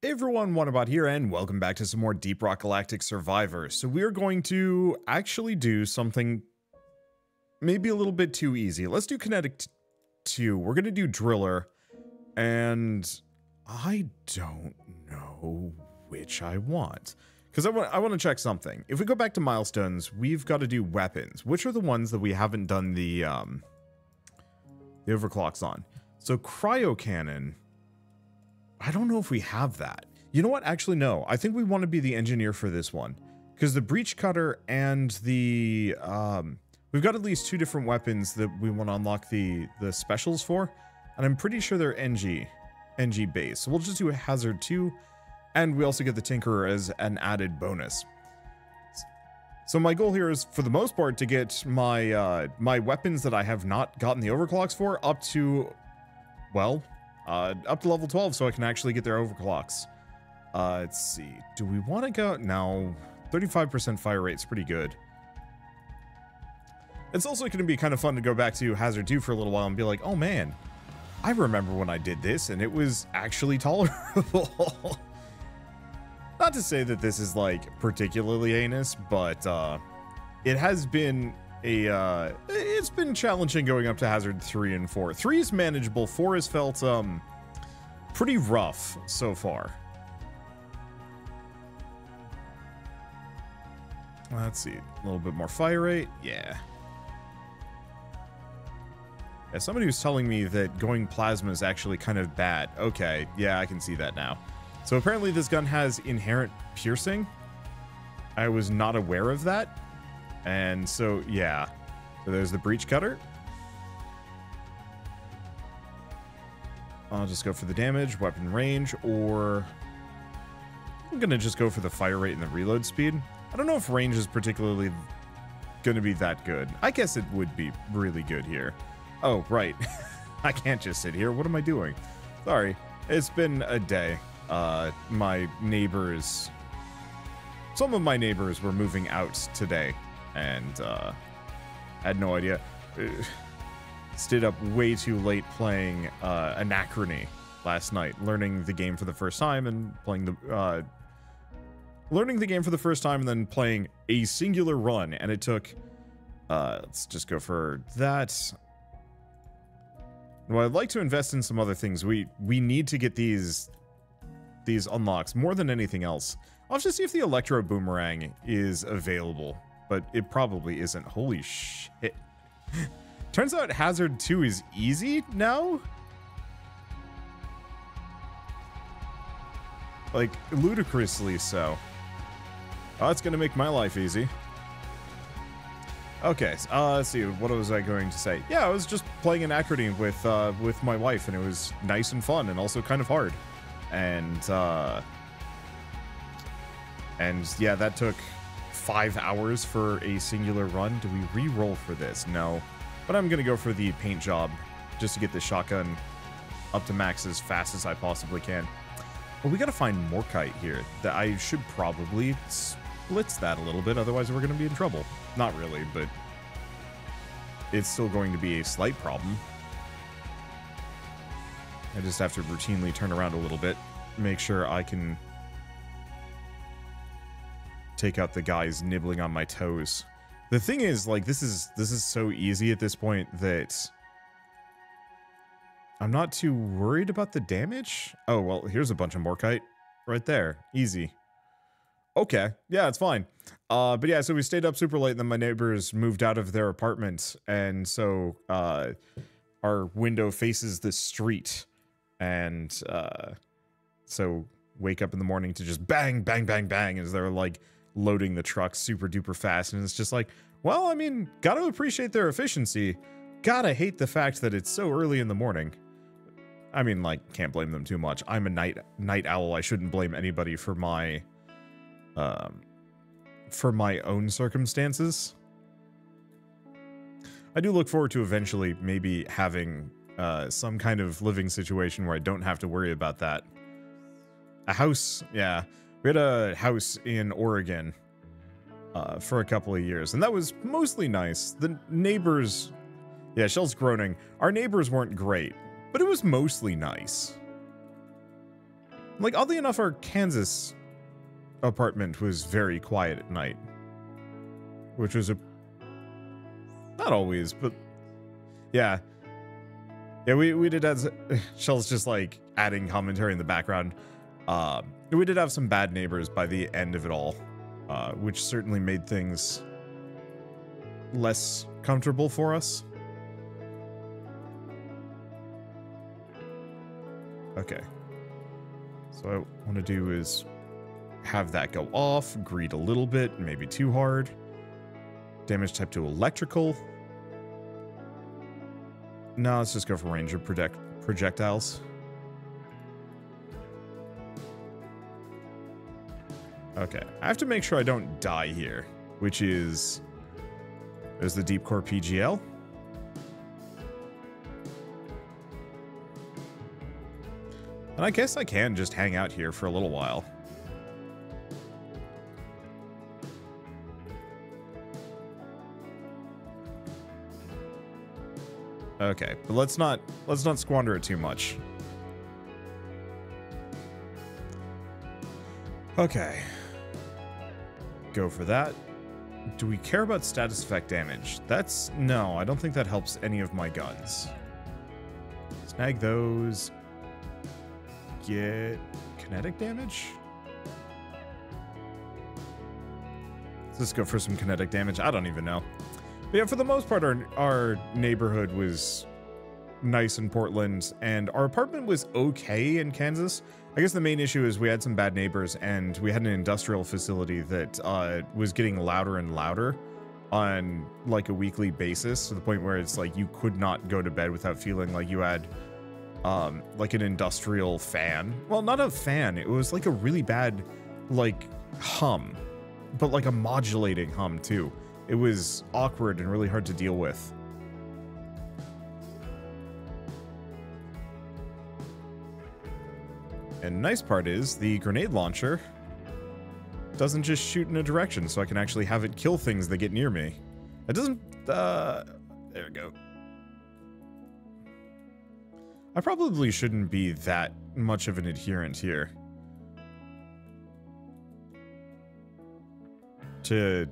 Hey everyone, Wanderbot here, and welcome back to some more Deep Rock Galactic Survivor. So we're going to actually do something maybe a little bit too easy. Let's do Kinetic 2. We're going to do Driller, and I don't know which I want. Because I want to check something. If we go back to milestones, we've got to do weapons. Which are the ones that we haven't done the overclocks on? So Cryo Cannon, I don't know if we have that. You know what? Actually, no. I think we want to be the engineer for this one. Because the Breach Cutter and the... we've got at least two different weapons that we want to unlock the specials for. And I'm pretty sure they're NG based. So we'll just do a Hazard 2. And we also get the Tinkerer as an added bonus. So my goal here is, for the most part, to get my my weapons that I have not gotten the overclocks for up to, well... up to level 12 so I can actually get their overclocks. Let's see. Do we want to go? No. 35% fire rate's pretty good. It's also going to be kind of fun to go back to Hazard 2 for a little while and be like, oh man, I remember when I did this and it was actually tolerable. Not to say that this is like particularly heinous, but it has been it's been challenging going up to Hazard 3 and 4. 3 is manageable, 4 has felt pretty rough so far. Let's see, a little bit more fire rate. Yeah, somebody was telling me that going plasma is actually kind of bad. Okay, yeah, I can see that now. So apparently this gun has inherent piercing. I was not aware of that. And so, yeah. So there's the Breach Cutter. I'll just go for the damage, weapon range, or... I'm going to just go for the fire rate and the reload speed. I don't know if range is particularly going to be that good. I guess it would be really good here. Oh, right. I can't just sit here. What am I doing? Sorry. It's been a day. My neighbors... Some of my neighbors were moving out today. And had no idea. Stayed up way too late playing Anachrony last night, learning the game for the first time and playing the learning the game for the first time and then playing a singular run, and it took let's just go for that. Well, I'd like to invest in some other things. We need to get these unlocks more than anything else. I'll have to see if the Electro Boomerang is available. But it probably isn't. Holy shit. Turns out Hazard 2 is easy now? Like, ludicrously so. Oh, that's gonna make my life easy. Okay, let's see, what was I going to say? Yeah, I was just playing Anachrony with my wife, and it was nice and fun, and also kind of hard. And yeah, that took 5 hours for a singular run. Do we re-roll for this? No. But I'm gonna go for the paint job just to get this shotgun up to max as fast as I possibly can. Well, we gotta find Morkite here. That I should probably splits that a little bit, otherwise we're gonna be in trouble. Not really, but it's still going to be a slight problem. I just have to routinely turn around a little bit, make sure I can take out the guys nibbling on my toes. The thing is, like, this is so easy at this point that I'm not too worried about the damage. Oh, well, here's a bunch of Morkite right there. Easy. Okay, yeah, it's fine. But yeah, so we stayed up super late, and then my neighbors moved out of their apartment, and so our window faces the street, and so wake up in the morning to just bang, bang, bang, bang as they're like loading the truck super duper fast, and it's just like, well, I mean, gotta appreciate their efficiency. Gotta hate the fact that it's so early in the morning. I mean, like, can't blame them too much. I'm a night owl. I shouldn't blame anybody for my own circumstances. I do look forward to eventually maybe having some kind of living situation where I don't have to worry about that. A house, yeah. We had a house in Oregon for a couple of years, and that was mostly nice. The neighbors... Yeah, Shell's groaning. Our neighbors weren't great, but it was mostly nice. Like, oddly enough, our Kansas apartment was very quiet at night. Which was not always, but yeah. Yeah, we did have... Shell's just, like, adding commentary in the background. We did have some bad neighbors by the end of it all. Which certainly made things less comfortable for us. Okay. So what I want to do is have that go off, greed a little bit, maybe too hard. Damage type to electrical. No, let's just go for range of projectiles. Okay, I have to make sure I don't die here, which is... There's the Deep Core PGL. And I guess I can just hang out here for a little while. Okay, but let's not squander it too much. Okay. Go for that. Do we care about status effect damage? No, I don't think that helps any of my guns. Snag those. Get kinetic damage? Let's just go for some kinetic damage. I don't even know. But yeah, for the most part, our neighborhood was nice in Portland, and our apartment was okay in Kansas. I guess the main issue is we had some bad neighbors, and we had an industrial facility that was getting louder and louder on like a weekly basis, to the point where it's like you could not go to bed without feeling like you had like an industrial fan. Well, not a fan. It was like a really bad like hum, but like a modulating hum too. It was awkward and really hard to deal with. And nice part is the grenade launcher doesn't just shoot in a direction, so I can actually have it kill things that get near me. It doesn't, there we go. I probably shouldn't be that much of an adherent here to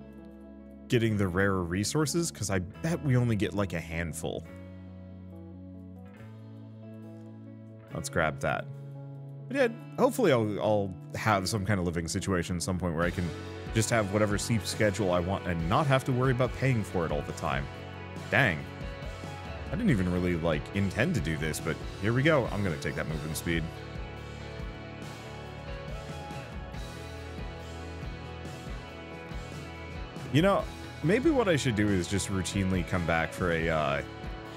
getting the rarer resources, because I bet we only get like a handful. Let's grab that. But yeah, hopefully I'll have some kind of living situation at some point where I can just have whatever sleep schedule I want and not have to worry about paying for it all the time. Dang. I didn't even really like intend to do this, but here we go. I'm gonna take that movement speed. You know, maybe what I should do is just routinely come back for a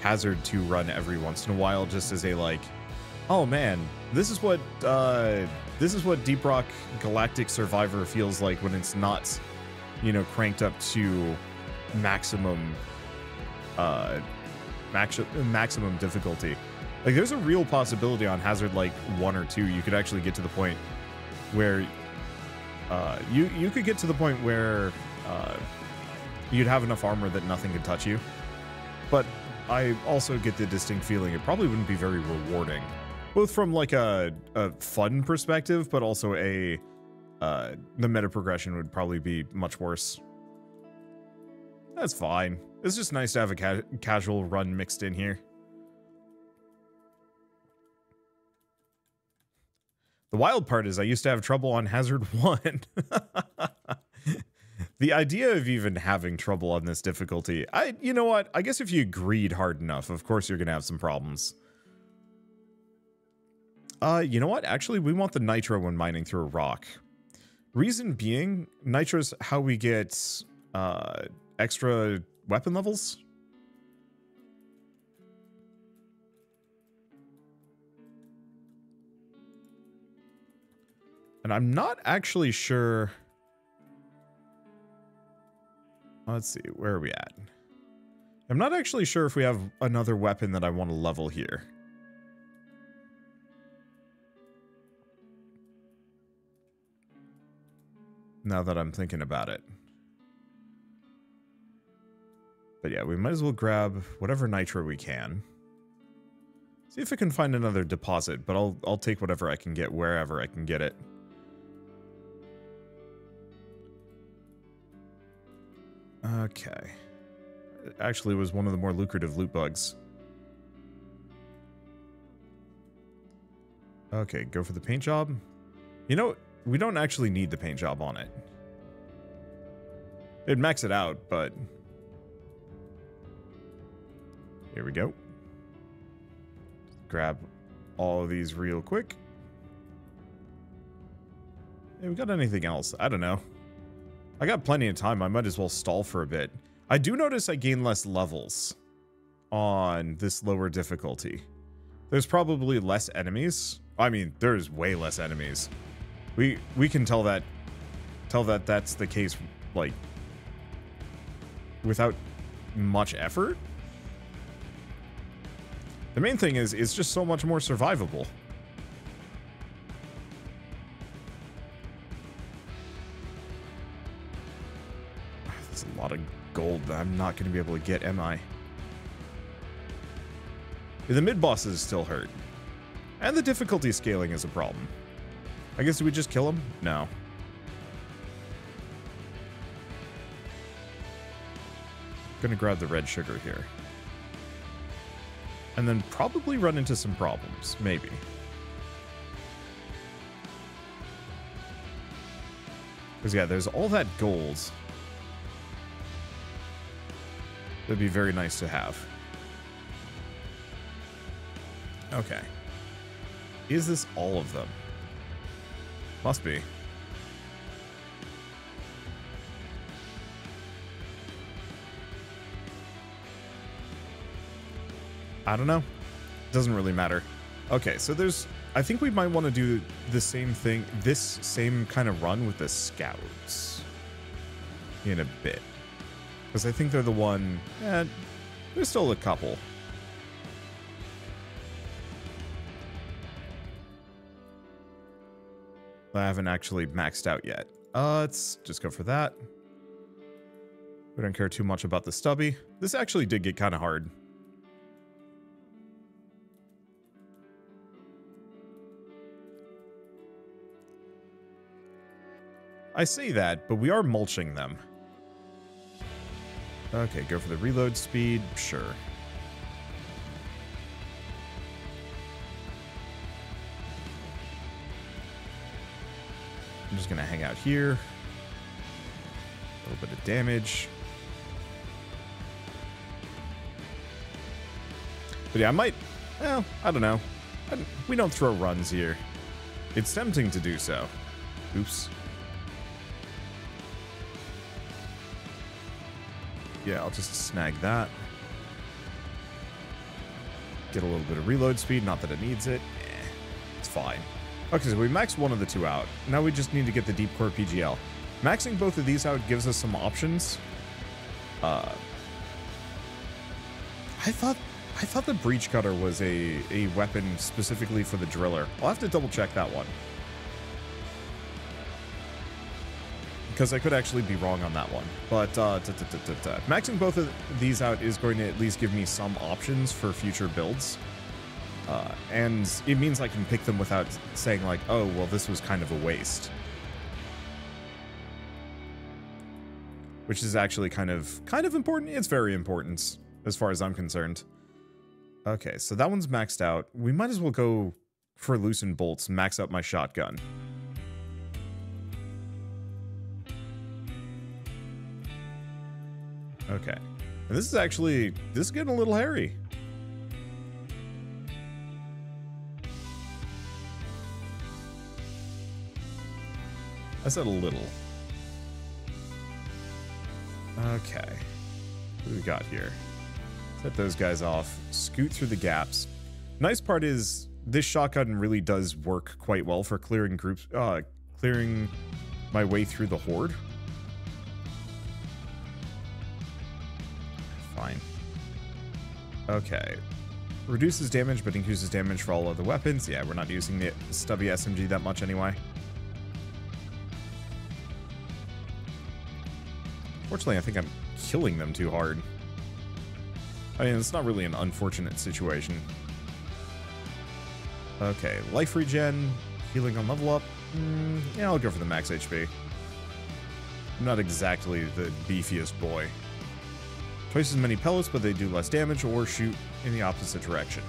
Hazard 2 run every once in a while, just as a like, oh man, this is what Deep Rock Galactic Survivor feels like when it's not, you know, cranked up to maximum maximum difficulty. Like, there's a real possibility on Hazard like 1 or 2 you could actually get to the point where you could get to the point where you'd have enough armor that nothing could touch you. But I also get the distinct feeling it probably wouldn't be very rewarding, both from like a fun perspective, but also the meta progression would probably be much worse. That's fine. It's just nice to have a casual run mixed in here. The wild part is I used to have trouble on Hazard 1. The idea of even having trouble on this difficulty, you know what? I guess if you greed hard enough, of course you're going to have some problems. You know what? Actually, we want the nitro when mining through a rock. Reason being, nitro's how we get extra weapon levels. And I'm not actually sure. Let's see, where are we at? I'm not actually sure if we have another weapon that I want to level here. Now that I'm thinking about it. But yeah, we might as well grab whatever nitro we can. See if I can find another deposit, but I'll take whatever I can get wherever I can get it. Okay. It actually was one of the more lucrative loot bugs. Okay, go for the paint job. You know, we don't actually need the paint job on it. It'd max it out, but... Here we go. Grab all of these real quick. Hey, we got anything else? I don't know. I got plenty of time. I might as well stall for a bit. I do notice I gain less levels on this lower difficulty. There's probably less enemies. I mean, there's way less enemies. We can tell that that's the case, like, without much effort. The main thing is it's just so much more survivable. There's a lot of gold that I'm not going to be able to get, am I? The mid-bosses still hurt. And the difficulty scaling is a problem. I guess, do we just kill him? No. Gonna grab the red sugar here. And then probably run into some problems. Maybe. Because, yeah, there's all that gold. That'd be very nice to have. Okay. Is this all of them? Must be. I don't know. Doesn't really matter. Okay, so there's... I think we might want to do the same thing, this same kind of run with the scouts in a bit. Because I think they're the one... there's still a couple. I haven't actually maxed out yet. Let's just go for that. We don't care too much about the stubby. This actually did get kind of hard. I say that, but we are mulching them. Okay, go for the reload speed. Sure. I'm just going to hang out here. A little bit of damage. But yeah, I might... Well, I don't know. We don't throw runs here. It's tempting to do so. Oops. Yeah, I'll just snag that. Get a little bit of reload speed. Not that it needs it. It's fine. Okay, so we maxed one of the two out. Now we just need to get the Deep Core PGL. Maxing both of these out gives us some options. I thought the Breach Cutter was a weapon specifically for the Driller. I'll have to double check that one. Because I could actually be wrong on that one. But maxing both of these out is going to at least give me some options for future builds. And it means I can pick them without saying like, oh, well, this was kind of a waste. Which is actually kind of important. It's very important as far as I'm concerned. Okay, so that one's maxed out. We might as well go for loosen bolts, max out my shotgun. Okay. And this is getting a little hairy. I said a little. Okay. What do we got here? Set those guys off. Scoot through the gaps. Nice part is this shotgun really does work quite well for clearing groups, clearing my way through the horde. Fine. Okay. Reduces damage, but increases damage for all other weapons. Yeah, we're not using the stubby SMG that much anyway. Fortunately, I think I'm killing them too hard. I mean, it's not really an unfortunate situation. Okay, life regen, healing on level up. Yeah, I'll go for the max HP. I'm not exactly the beefiest boy. Twice as many pellets, but they do less damage or shoot in the opposite direction.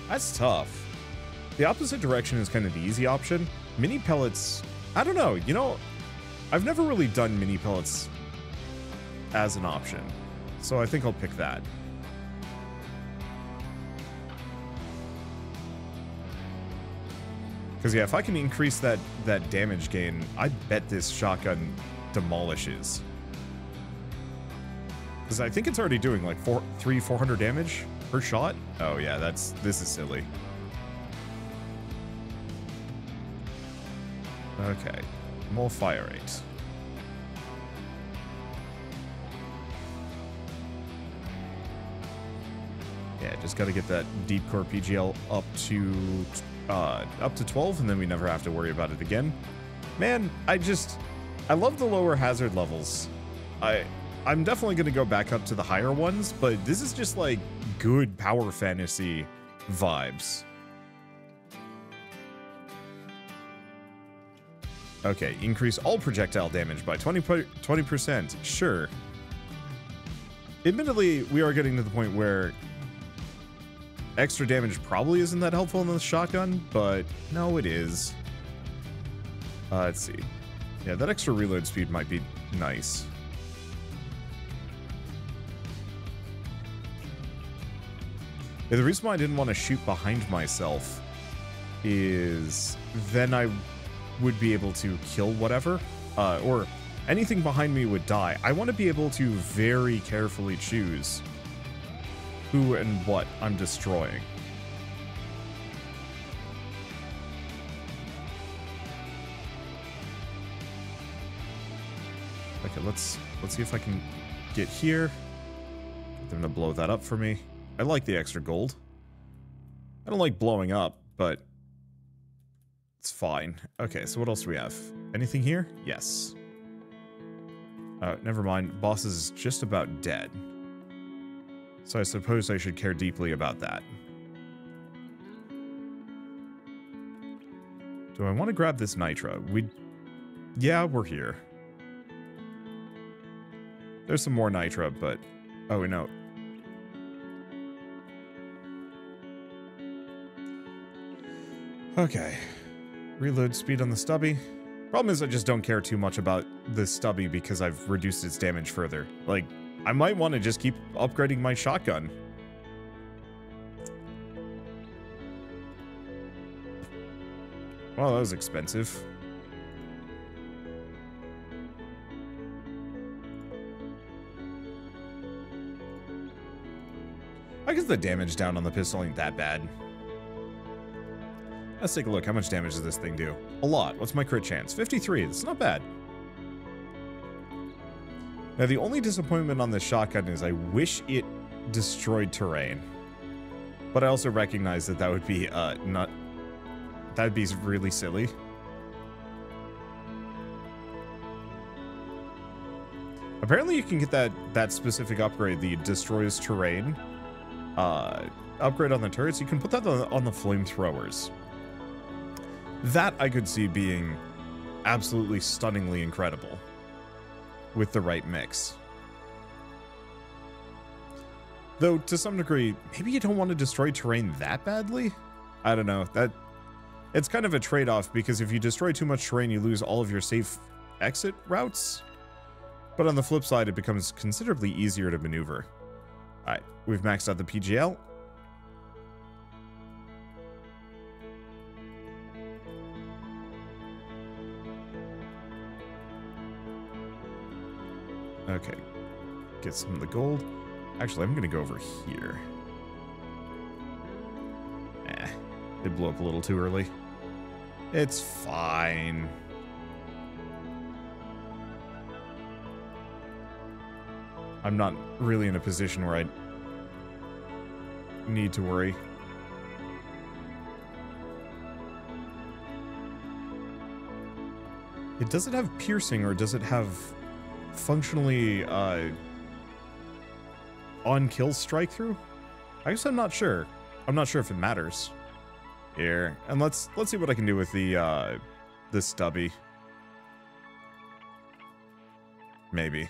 That's tough. The opposite direction is kind of the easy option. Mini pellets, I don't know. You know, I've never really done mini pellets as an option, so I think I'll pick that. Because, yeah, if I can increase that damage gain, I bet this shotgun demolishes. Because I think it's already doing like 400 damage per shot. Oh, yeah, this is silly. Okay, more fire rate. Yeah, just got to get that deep core PGL up to 12, and then we never have to worry about it again. Man, I love the lower hazard levels. I'm definitely going to go back up to the higher ones, but this is just like good power fantasy vibes. Okay, increase all projectile damage by 20%. Sure. Admittedly, we are getting to the point where extra damage probably isn't that helpful in the shotgun, but no, it is. Let's see. Yeah, that extra reload speed might be nice. Yeah, the reason why I didn't want to shoot behind myself is then I would be able to kill whatever, or anything behind me would die. I want to be able to very carefully choose who and what I'm destroying. Okay, let's see if I can get here. Get them to blow that up for me. I like the extra gold. I don't like blowing up, but it's fine. Okay, so what else do we have? Anything here? Yes. Never mind. Boss is just about dead. So I suppose I should care deeply about that. Do I want to grab this nitro? Yeah, we're here. There's some more nitro, but... Oh, no. Okay. Reload speed on the stubby. Problem is I just don't care too much about the stubby because I've reduced its damage further. Like, I might want to just keep upgrading my shotgun. Well, that was expensive. I guess the damage down on the pistol ain't that bad. Let's take a look. How much damage does this thing do? A lot. What's my crit chance? 53. That's not bad. Now, the only disappointment on this shotgun is I wish it destroyed terrain. But I also recognize that that would be, that'd be really silly. Apparently you can get that specific upgrade, the destroys terrain, upgrade on the turrets. You can put that on the flamethrowers. That I could see being absolutely stunningly incredible with the right mix. Though, to some degree, maybe you don't want to destroy terrain that badly? I don't know. It's kind of a trade-off, because if you destroy too much terrain, you lose all of your safe exit routes. But on the flip side, it becomes considerably easier to maneuver. Alright, we've maxed out the PGL. Okay, get some of the gold. Actually, I'm gonna go over here. It blew up a little too early. It's fine. I'm not really in a position where I need to worry. Does it have piercing, or does it have functionally on kill strike through? I guess I'm not sure. I'm not sure if it matters here. And let's see what I can do with the stubby. Maybe.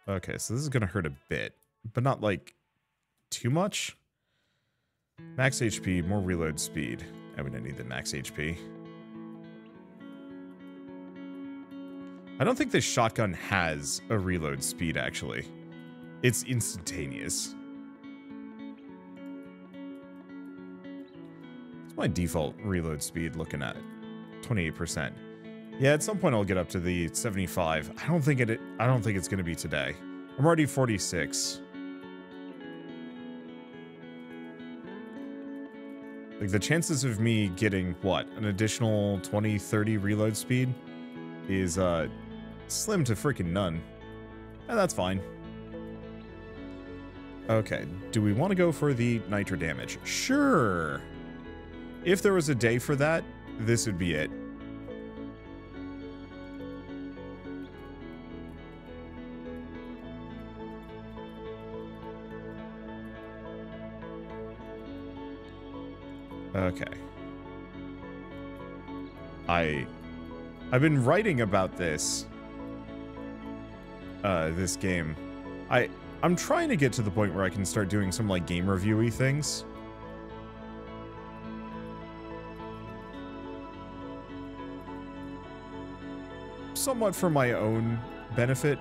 Okay, so this is gonna hurt a bit, but not like too much. Max HP, more reload speed. I wouldn't need the max HP. I don't think this shotgun has a reload speed, actually. It's instantaneous. What's my default reload speed looking at? 28%. Yeah, at some point I'll get up to the 75. I don't think it's gonna be today. I'm already 46. Like, the chances of me getting, what, an additional 20, 30 reload speed is, slim to freaking none. And that's fine. Okay, do we want to go for the nitro damage? Sure. If there was a day for that, this would be it. Okay. I've been writing about this this game. I'm trying to get to the point where I can start doing some like game review-y things. Somewhat for my own benefit.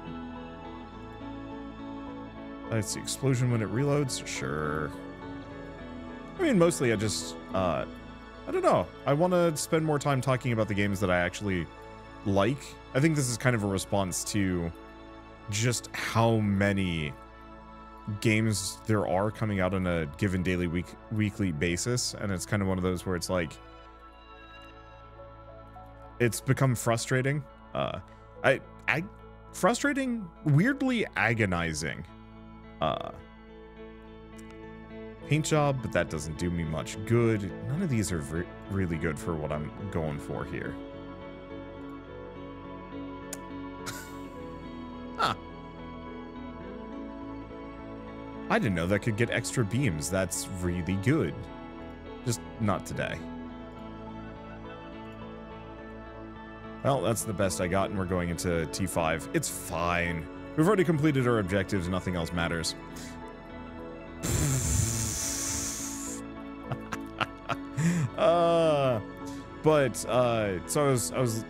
Let's see, explosion when it reloads? Sure. I mean, mostly I just, I don't know. I want to spend more time talking about the games that I actually like. I think this is kind of a response to just how many games there are coming out on a given daily, weekly basis. And it's kind of one of those where it's like, it's become frustrating. Frustrating, weirdly agonizing. Paint job, but that doesn't do me much good. None of these are really good for what I'm going for here. Huh. I didn't know that could get extra beams. That's really good. Just not today. Well, that's the best I got, and we're going into T5. It's fine. We've already completed our objectives. Nothing else matters. So I was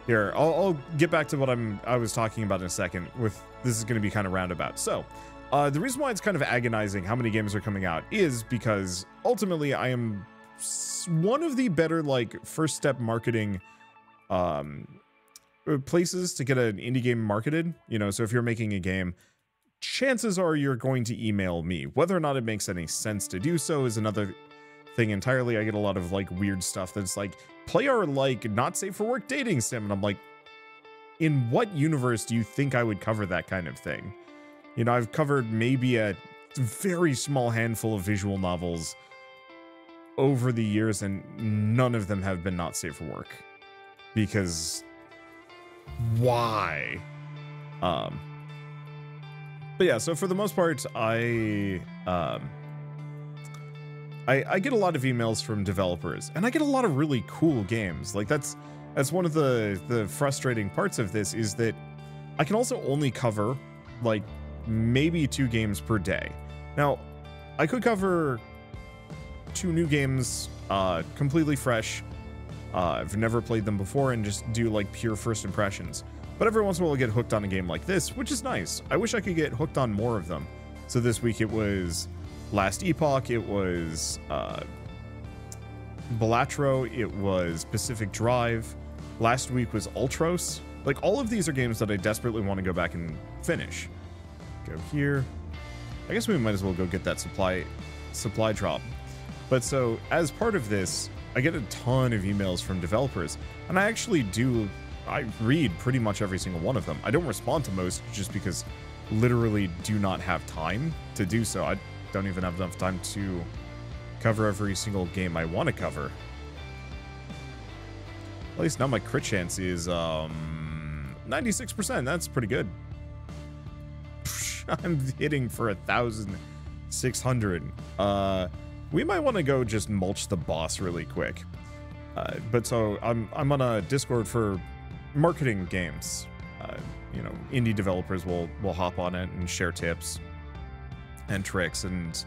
here. I'll get back to what I was talking about in a second. This is going to be kind of roundabout. So, the reason why it's kind of agonizing how many games are coming out is because ultimately I am one of the better like first step marketing places to get an indie game marketed. You know, so if you're making a game, chances are you're going to email me. Whether or not it makes any sense to do so is another thing entirely. I get a lot of like weird stuff that's like, play our like not safe for work dating sim, and I'm like, in what universe do you think I would cover that kind of thing? You know, I've covered maybe a very small handful of visual novels over the years, and none of them have been not safe for work. Because why? But yeah, so for the most part, I get a lot of emails from developers, and I get a lot of really cool games. Like that's one of the frustrating parts of this, is that I can also only cover like maybe 2 games per day. Now, I could cover 2 new games, completely fresh. I've never played them before, and just do like pure first impressions. But every once in a while I get hooked on a game like this, which is nice. I wish I could get hooked on more of them. So this week it was Last Epoch, it was Balatro, it was Pacific Drive. Last week was Ultros. Like, all of these are games that I desperately want to go back and finish. Go here. I guess we might as well go get that supply drop. But so, as part of this, I get a ton of emails from developers, and I read pretty much every single one of them. I don't respond to most just because literally do not have time to do so. I don't even have enough time to cover every single game I want to cover. At least now my crit chance is 96%. That's pretty good. Psh. I'm hitting for 1,600. We might want to go just mulch the boss really quick. But so I'm on a Discord for marketing games. You know, indie developers will hop on it and share tips and tricks and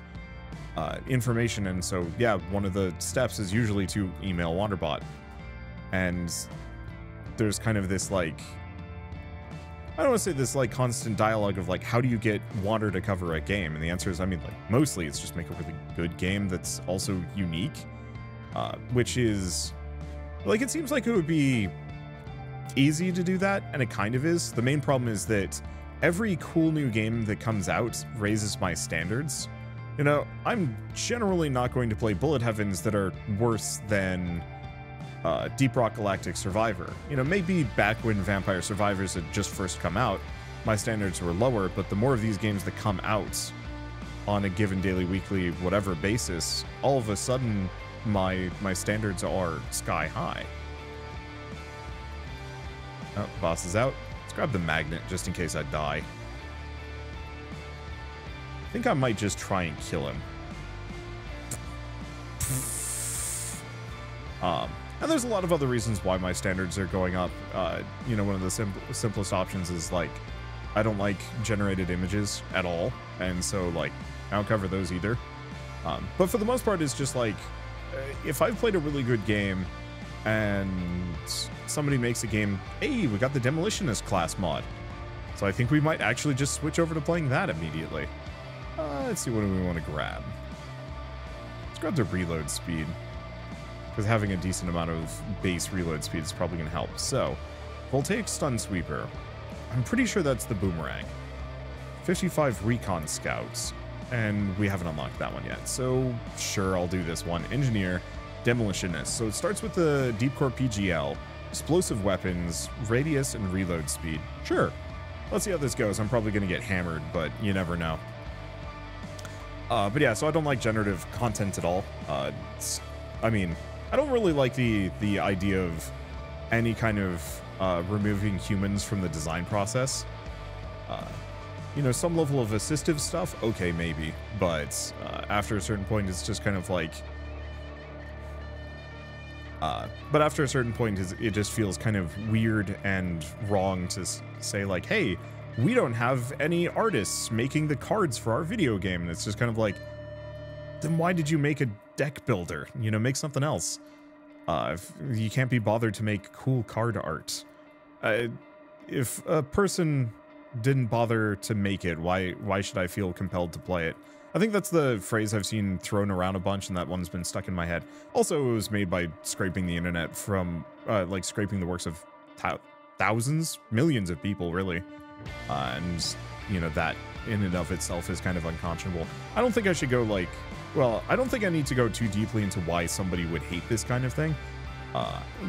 information. And so, yeah, one of the steps is usually to email Wanderbot. And there's kind of this, like, I don't want to say this, like, constant dialogue of, like, how do you get Wander to cover a game? And the answer is, I mean, like, mostly it's just make a really good game that's also unique, which is, like, it seems like it would be easy to do that, and it kind of is. The main problem is that every cool new game that comes out raises my standards. You know, I'm generally not going to play bullet heavens that are worse than Deep Rock Galactic Survivor. You know, maybe back when Vampire Survivors had just first come out, my standards were lower, but the more of these games that come out on a given daily, weekly, whatever basis, all of a sudden my standards are sky high. Oh, boss is out. Let's grab the magnet just in case I die. I think I might just try and kill him. And there's a lot of other reasons why my standards are going up. You know, one of the simplest options is, like, I don't like generated images at all. And so, like, I don't cover those either. But for the most part, it's just, like, if I've played a really good game and somebody makes a game, hey, we got the Demolitionist class mod. So I think we might actually just switch over to playing that immediately. Let's see, what do we want to grab? Let's grab the reload speed, because having a decent amount of base reload speed is probably going to help. So, Voltaic Stun Sweeper. I'm pretty sure that's the Boomerang. 55 Recon Scouts, and we haven't unlocked that one yet. So, sure, I'll do this one. Engineer, Demolitionist. So it starts with the Deep Core PGL, explosive weapons, radius, and reload speed. Sure. Let's see how this goes. I'm probably going to get hammered, but you never know. But yeah, so I don't like generative content at all. I mean, I don't really like the idea of any kind of removing humans from the design process. You know, some level of assistive stuff, okay, maybe. But after a certain point, it's just kind of like... but after a certain point, it just feels kind of weird and wrong to say, like, hey, we don't have any artists making the cards for our video game. And it's just kind of like, then why did you make a deck builder? You know, make something else. If you can't be bothered to make cool card art. If a person didn't bother to make it, why should I feel compelled to play it? I think that's the phrase I've seen thrown around a bunch, and that one's been stuck in my head. Also, it was made by scraping the internet from, like, scraping the works of thousands, millions of people, really. And, you know, that in and of itself is kind of unconscionable. I don't think I should go, like, well, I don't think I need to go too deeply into why somebody would hate this kind of thing.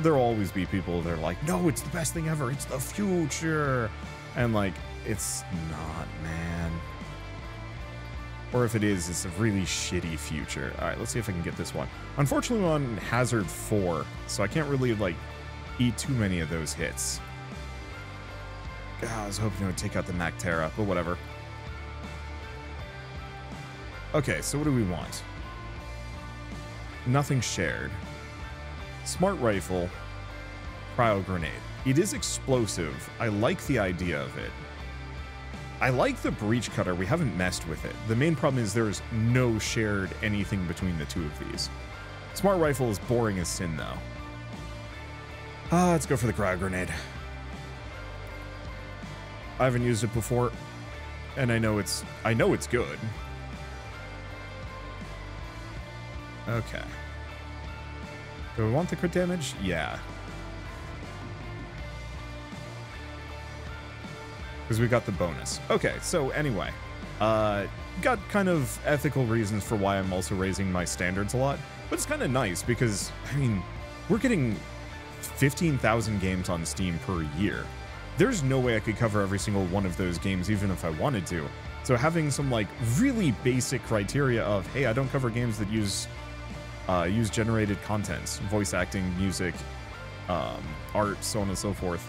There'll always be people that are like, no, it's the best thing ever, it's the future. And, like, it's not, man. Or if it is, it's a really shitty future. All right, let's see if I can get this one. Unfortunately, I'm on Hazard 4, so I can't really, like, eat too many of those hits. God, I was hoping it would take out the Mactera, but whatever. Okay, so what do we want? Nothing shared. Smart rifle. Cryo grenade. It is explosive. I like the idea of it. I like the breach cutter. We haven't messed with it. The main problem is there is no shared anything between the two of these. Smart rifle is boring as sin, though. Let's go for the cryo grenade. I haven't used it before, and I know it's good. Okay. Do we want the crit damage? Yeah. Because we got the bonus. Okay, so anyway, got kind of ethical reasons for why I'm also raising my standards a lot, but it's kind of nice because, I mean, we're getting 15,000 games on Steam per year. There's no way I could cover every single one of those games even if I wanted to. So having some, like, really basic criteria of, hey, I don't cover games that use generated content, voice acting, music, art, so on and so forth.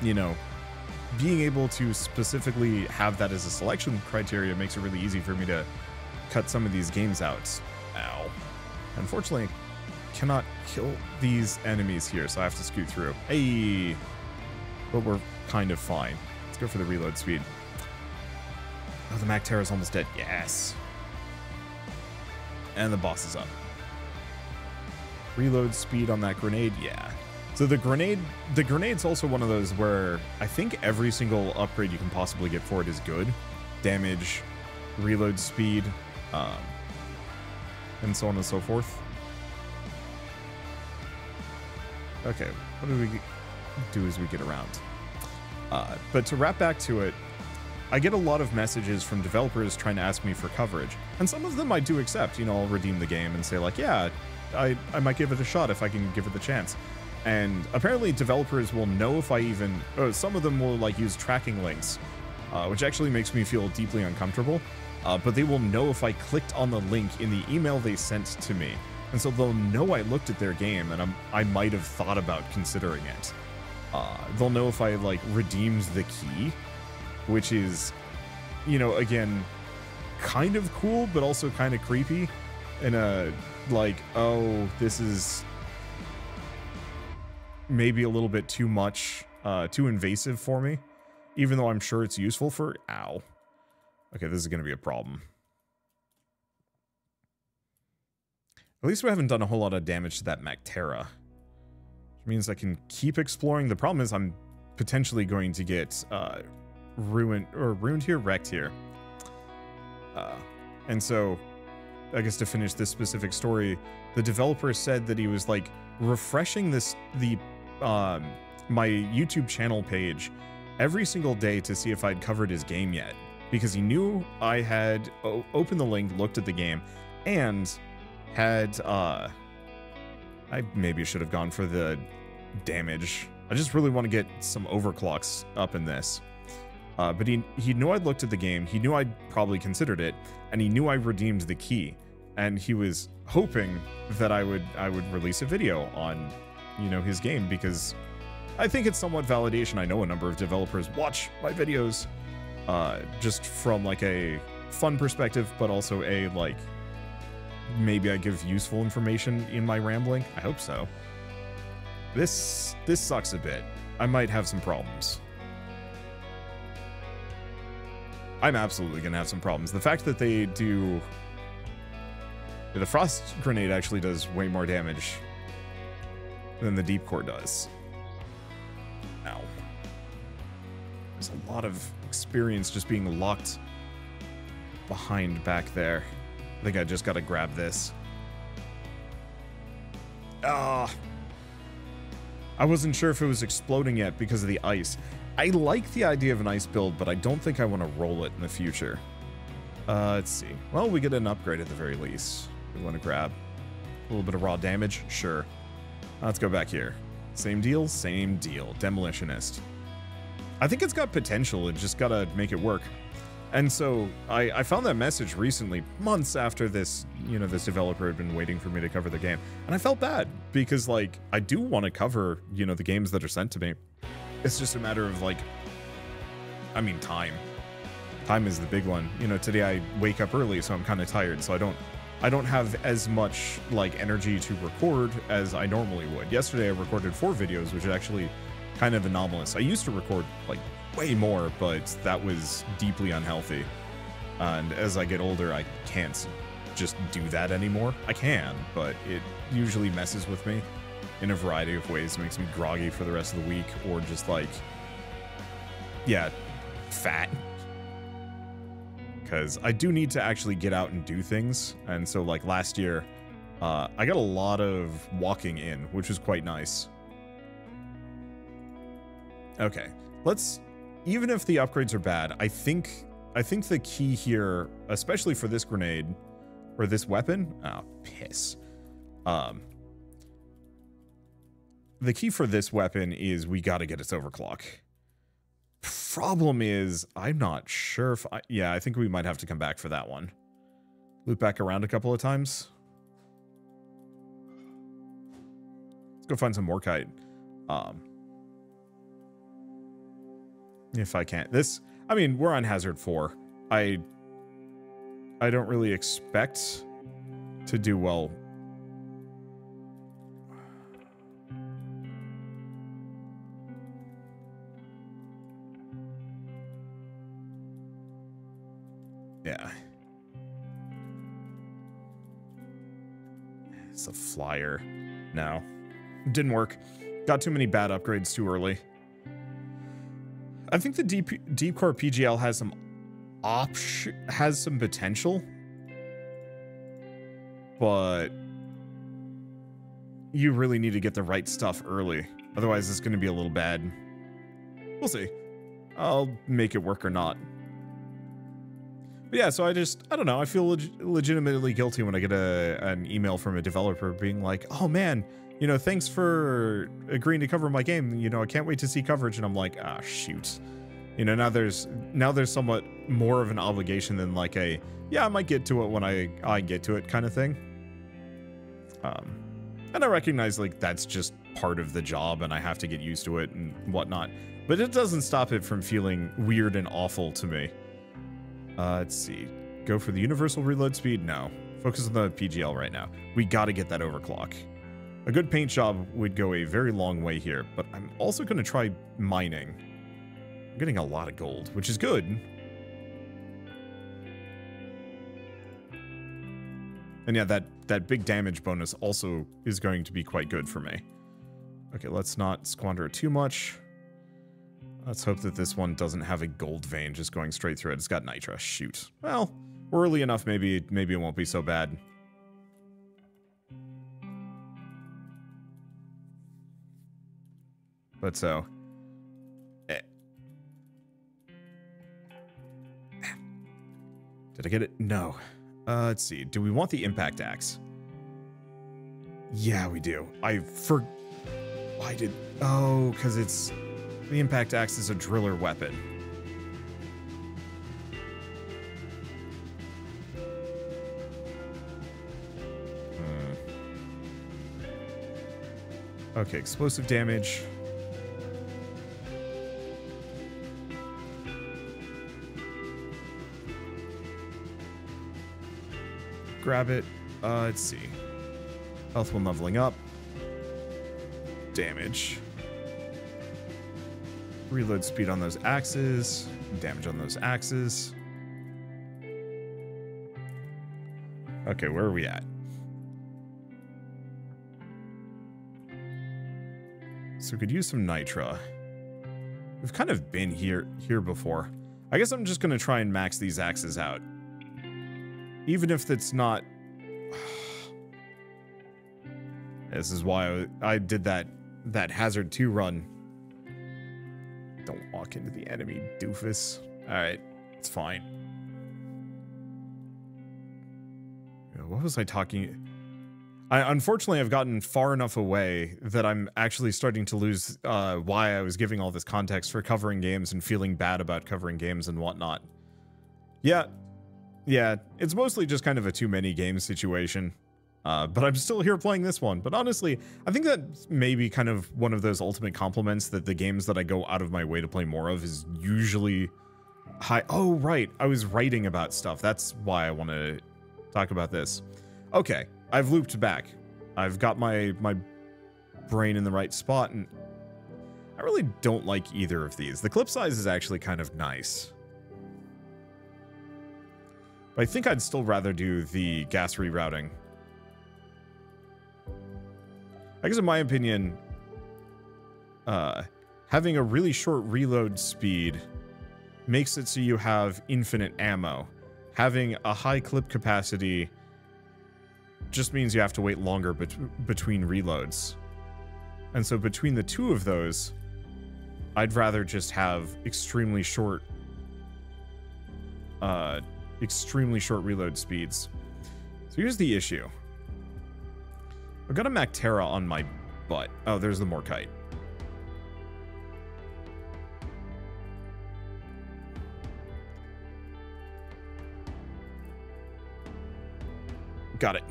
You know, being able to specifically have that as a selection criteria makes it really easy for me to cut some of these games out. Ow. Unfortunately, cannot kill these enemies here, so I have to scoot through. Hey! But we're kind of fine. Let's go for the reload speed. Oh, the Mactera's almost dead. Yes! And the boss is up. Reload speed on that grenade, yeah. So the grenade's also one of those where I think every single upgrade you can possibly get for it is good. Damage, reload speed, and so on and so forth. Okay, what do we do as we get around? But to wrap back to it, I get a lot of messages from developers trying to ask me for coverage. And some of them I do accept. You know, I'll redeem the game and say like, yeah, I might give it a shot if I can give it the chance. And apparently developers will know if I even... some of them will like use tracking links, which actually makes me feel deeply uncomfortable. But they will know if I clicked on the link in the email they sent to me. And so they'll know I looked at their game and I might have thought about considering it. They'll know if I like redeemed the key, which is, you know, again, kind of cool, but also kind of creepy. In a, like, oh, this is maybe a little bit too much, too invasive for me, even though I'm sure it's useful for, ow. Okay, this is going to be a problem. At least we haven't done a whole lot of damage to that Mactera, which means I can keep exploring. The problem is I'm potentially going to get wrecked here. And so, I guess to finish this specific story, the developer said that he was like refreshing my YouTube channel page every single day to see if I'd covered his game yet, because he knew I had opened the link, looked at the game, and had I maybe should have gone for the damage. I just really want to get some overclocks up in this. But he knew I'd looked at the game, he knew I'd probably considered it, and he knew I redeemed the key. And he was hoping that I would release a video on, you know, his game, because I think it's somewhat validation. I know a number of developers watch my videos just from like a fun perspective, but also a like, maybe I give useful information in my rambling. I hope so. This sucks a bit. I might have some problems. I'm absolutely gonna have some problems. The fact that they do... The frost grenade actually does way more damage than the deep core does. Ow. There's a lot of experience just being locked behind back there. I think I just gotta grab this. Ah. I wasn't sure if it was exploding yet because of the ice. I like the idea of an ice build, but I don't think I want to roll it in the future. Let's see. Well, we get an upgrade at the very least. We want to grab a little bit of raw damage. Sure. Let's go back here. Same deal, same deal. Demolitionist. I think it's got potential. It just gotta make it work. And so I found that message recently, months after this, you know, this developer had been waiting for me to cover the game. And I felt bad because, like, I do want to cover, you know, the games that are sent to me. It's just a matter of, like, I mean, time. Time is the big one. You know, today I wake up early, so I'm kind of tired. So I don't have as much, like, energy to record as I normally would. Yesterday I recorded 4 videos, which is actually kind of anomalous. I used to record, like, way more, but that was deeply unhealthy. And as I get older, I can't just do that anymore. I can, but it usually messes with me in a variety of ways. It makes me groggy for the rest of the week, or just like, yeah, fat. Because I do need to actually get out and do things. And so, like, last year, I got a lot of walking in, which was quite nice. Okay, let's... Even if the upgrades are bad, I think the key here, especially for this grenade, or this weapon... Oh, piss. The key for this weapon is we gotta get its overclock. Problem is, I'm not sure if yeah, I think we might have to come back for that one. Loop back around a couple of times. Let's go find some more kite. If I can't. This, I mean, we're on hazard 4. I don't really expect to do well. Yeah. It's a flyer. No. Didn't work. Got too many bad upgrades too early. I think the Deep Core PGL has some potential, but you really need to get the right stuff early. Otherwise, it's going to be a little bad. We'll see. I'll make it work or not. But yeah, so I don't know. I feel legitimately guilty when I get an email from a developer being like, oh man, you know, thanks for agreeing to cover my game. You know, I can't wait to see coverage. And I'm like, ah, shoot. You know, now there's somewhat more of an obligation than like a, yeah, I might get to it when I get to it kind of thing. And I recognize like that's just part of the job and I have to get used to it and whatnot. But it doesn't stop it from feeling weird and awful to me. Let's see. Go for the universal reload speed? No. Focus on the PGL right now. We got to get that overclock. A good paint job would go a very long way here, but I'm also going to try mining. I'm getting a lot of gold, which is good. And yeah, that big damage bonus also is going to be quite good for me. Okay, let's not squander it too much. Let's hope that this one doesn't have a gold vein just going straight through it. It's got nitra. Shoot. Well, we're early enough. Maybe it won't be so bad. But so... Did I get it? No. Let's see. Do we want the impact axe? Yeah, we do. Why did... Oh, because it's... The impact axe is a driller weapon. Okay, explosive damage. Grab it. Let's see. Health when leveling up. Damage. Reload speed on those axes. Damage on those axes. Okay, where are we at? So we could use some nitra. We've kind of been here before. I guess I'm just going to try and max these axes out. Even if it's not... This is why I did that Hazard 2 run. Don't walk into the enemy, doofus. Alright, it's fine. What was I talking... Unfortunately, I've gotten far enough away that I'm actually starting to lose why I was giving all this context for covering games and feeling bad about covering games and whatnot. Yeah, it's mostly just kind of a too many games situation. But I'm still here playing this one. But honestly, I think that maybe kind of one of those ultimate compliments that the games that I go out of my way to play more of is usually high. Oh, right. I was writing about stuff. That's why I want to talk about this. Okay. I've looped back. I've got my brain in the right spot, and I really don't like either of these. The clip size is actually kind of nice. But I think I'd still rather do the gas rerouting. I guess in my opinion, having a really short reload speed makes it so you have infinite ammo. Having a high clip capacity just means you have to wait longer between reloads. And so between the two of those, I'd rather just have extremely short reload speeds. So here's the issue. I've got a Mactera on my butt. Oh, there's the Morkite. Got it.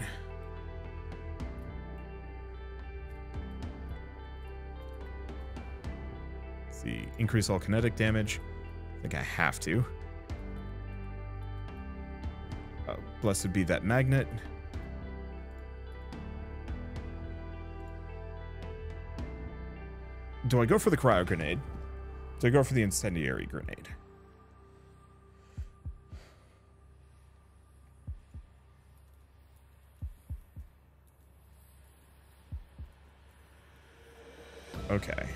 Let's see. Increase all kinetic damage. think I have to. Blessed be that magnet. Do I go for the cryo grenade? Do I go for the incendiary grenade? Okay.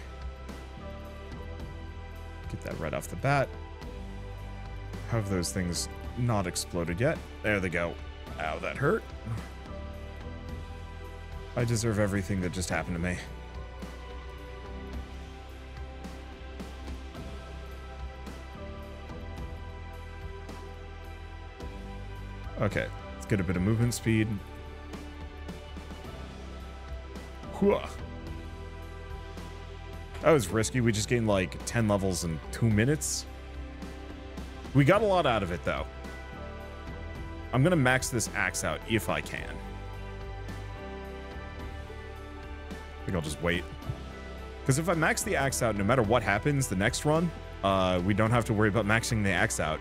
Get that right off the bat. How have those things not exploded yet? There they go. Ow, that hurt. I deserve everything that just happened to me. Okay, let's get a bit of movement speed. Whoa. That was risky. We just gained like 10 levels in 2 minutes. We got a lot out of it, though. I'm going to max this axe out if I can. I think I'll just wait. Because if I max the axe out, no matter what happens the next run, we don't have to worry about maxing the axe out.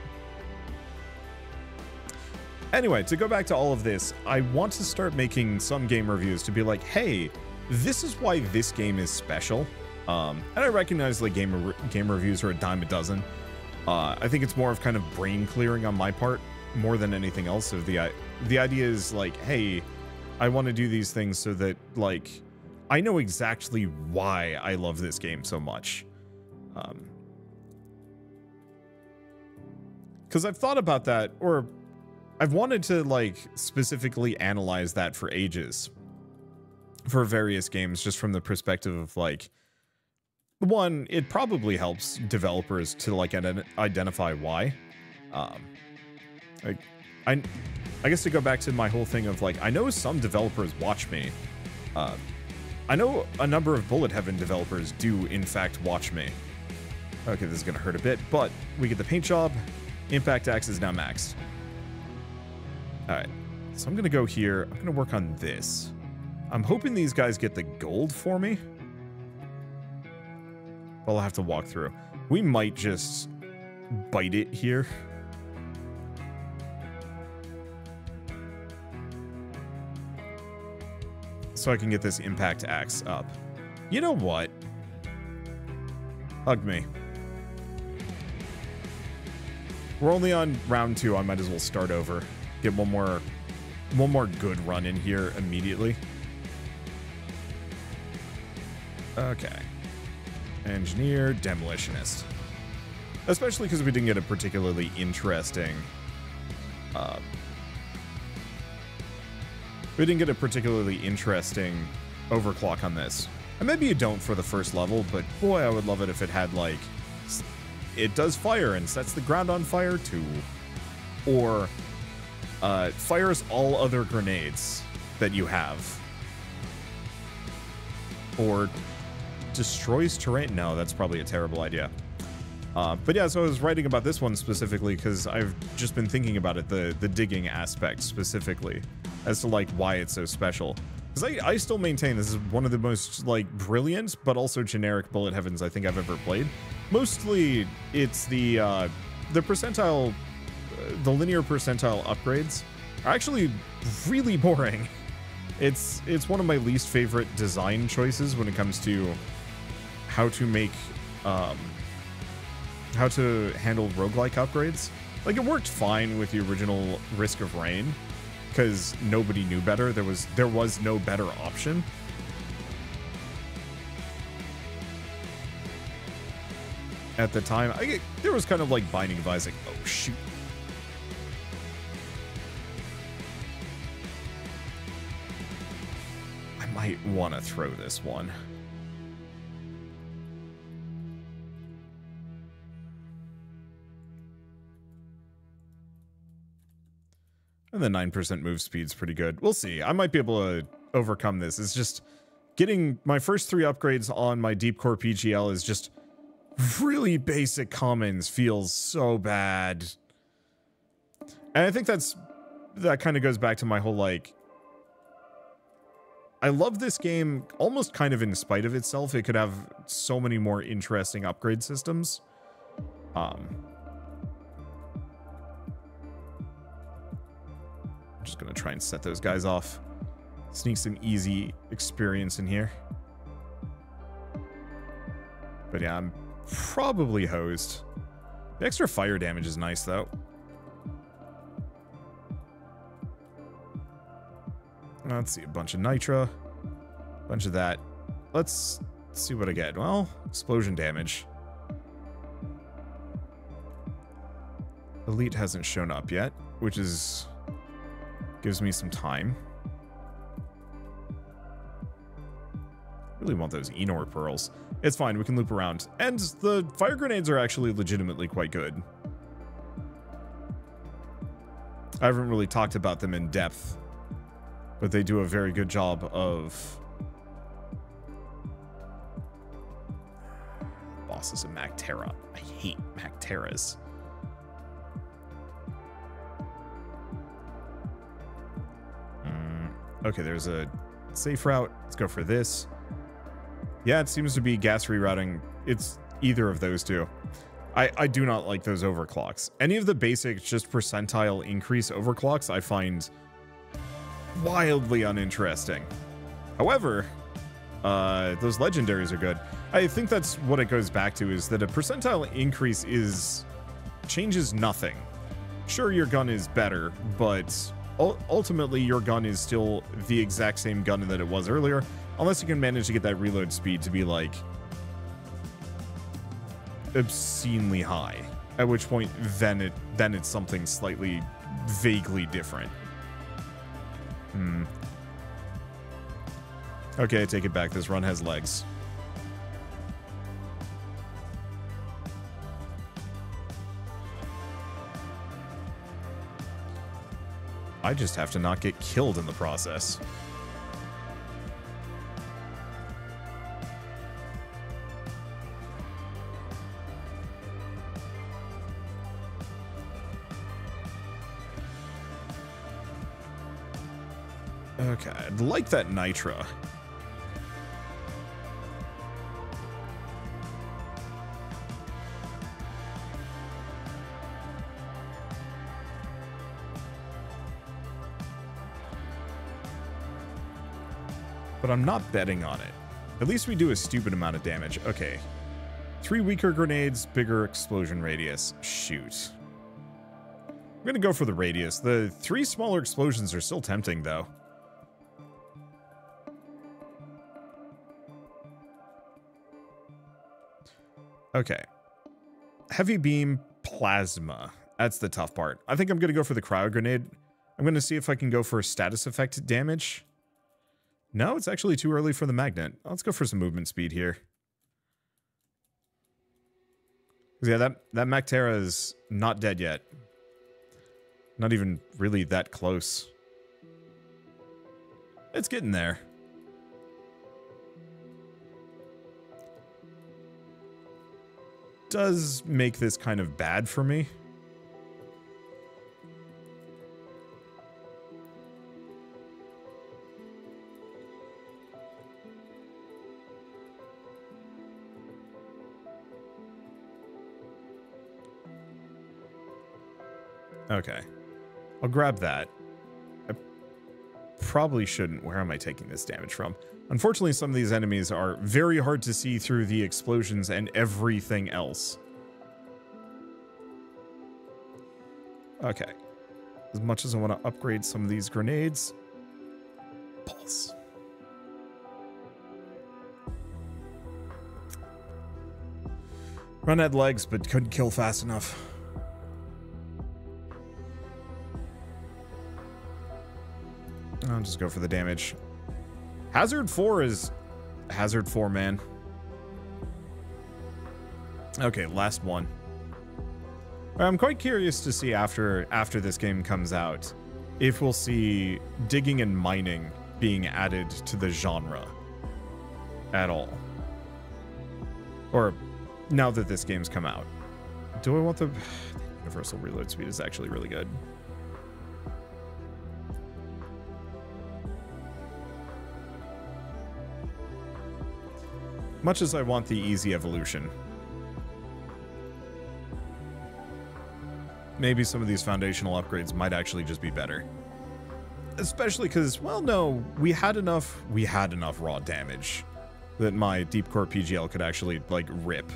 Anyway, to go back to all of this, I want to start making some game reviews to be like, hey, this is why this game is special. And I recognize like game reviews are a dime a dozen. I think it's more of kind of brain clearing on my part more than anything else. So the idea is like, hey, I want to do these things so that like I know exactly why I love this game so much. Because I've thought about that, or I've wanted to like specifically analyze that for ages for various games, just from the perspective of like, one, it probably helps developers to like identify why. Like, I guess to go back to my whole thing of like, I know some developers watch me. I know a number of Bullet Heaven developers do in fact watch me. Okay, this is gonna hurt a bit, but we get the paint job. Impact axe is now maxed. All right, so I'm gonna go here. I'm gonna work on this. I'm hoping these guys get the gold for me. But I'll have to walk through. We might just bite it here. So I can get this impact axe up. You know what? Hug me. We're only on round 2. I might as well start over. Get one more good run in here immediately. Okay. Engineer, demolitionist. Especially because we didn't get a particularly interesting overclock on this. And maybe you don't for the first level, but boy, I would love it if it had like, it does fire and sets the ground on fire too. Or fires all other grenades that you have. Or destroys terrain. No, that's probably a terrible idea. But yeah, so I was writing about this one specifically because I've just been thinking about it, the digging aspect specifically, as to like why it's so special. Because I still maintain this is one of the most like brilliant but also generic Bullet Heavens I think I've ever played. Mostly it's the percentile, the linear percentile upgrades are actually really boring. It's one of my least favorite design choices when it comes to how to make how to handle roguelike upgrades. Like, it worked fine with the original Risk of Rain because nobody knew better. There was no better option. At the time, there was kind of like Binding of Isaac. Oh shoot. I might want to throw this one. And the 9% move speed's pretty good. We'll see. I might be able to overcome this. It's just getting my first 3 upgrades on my Deep Core PGL is just really basic commons feels so bad. And I think that kind of goes back to my whole like, I love this game almost kind of in spite of itself. It could have so many more interesting upgrade systems. just going to try and set those guys off. Sneak some easy experience in here. But yeah, I'm probably hosed. The extra fire damage is nice, though. Let's see, a bunch of nitra. A bunch of that. Let's see what I get. Well, explosion damage. Elite hasn't shown up yet, which is... gives me some time. Really want those Enor pearls. It's fine, we can loop around. And the fire grenades are actually legitimately quite good. I haven't really talked about them in depth, but they do a very good job of... Bosses of Mactera. I hate Macteras. Okay, there's a safe route. Let's go for this. Yeah, it seems to be gas rerouting. It's either of those two. I do not like those overclocks. Any of the basic just percentile increase overclocks I find wildly uninteresting. However, those legendaries are good. I think that's what it goes back to, is that a percentile increase changes nothing. Sure, your gun is better, but ultimately your gun is still the exact same gun that it was earlier, unless you can manage to get that reload speed to be like obscenely high, at which point then it's something slightly vaguely different. Okay, I take it back. This run has legs. I just have to not get killed in the process. Okay, I'd like that nitra. But I'm not betting on it. At least we do a stupid amount of damage. Okay. 3 weaker grenades, bigger explosion radius. Shoot. I'm gonna go for the radius. The 3 smaller explosions are still tempting, though. Okay. Heavy beam, plasma. That's the tough part. I think I'm gonna go for the cryo grenade. I'm gonna see if I can go for status effect damage. No, it's actually too early for the magnet. Let's go for some movement speed here. Yeah, that Mactera is not dead yet. Not even really that close. It's getting there. Does make this kind of bad for me. Okay. I'll grab that. I probably shouldn't. Where am I taking this damage from? Unfortunately, some of these enemies are very hard to see through the explosions and everything else. Okay. As much as I want to upgrade some of these grenades. Pulse. Run had legs, but couldn't kill fast enough. I'll just go for the damage. Hazard 4 is Hazard 4, man. Okay, last one. I'm quite curious to see after this game comes out if we'll see digging and mining being added to the genre at all. Or now that this game's come out. Do I want the universal reload speed is actually really good. Much as I want the easy evolution. Maybe some of these foundational upgrades might actually just be better. Especially because, well, no, we had enough raw damage that my deep core PGL could actually, like, rip.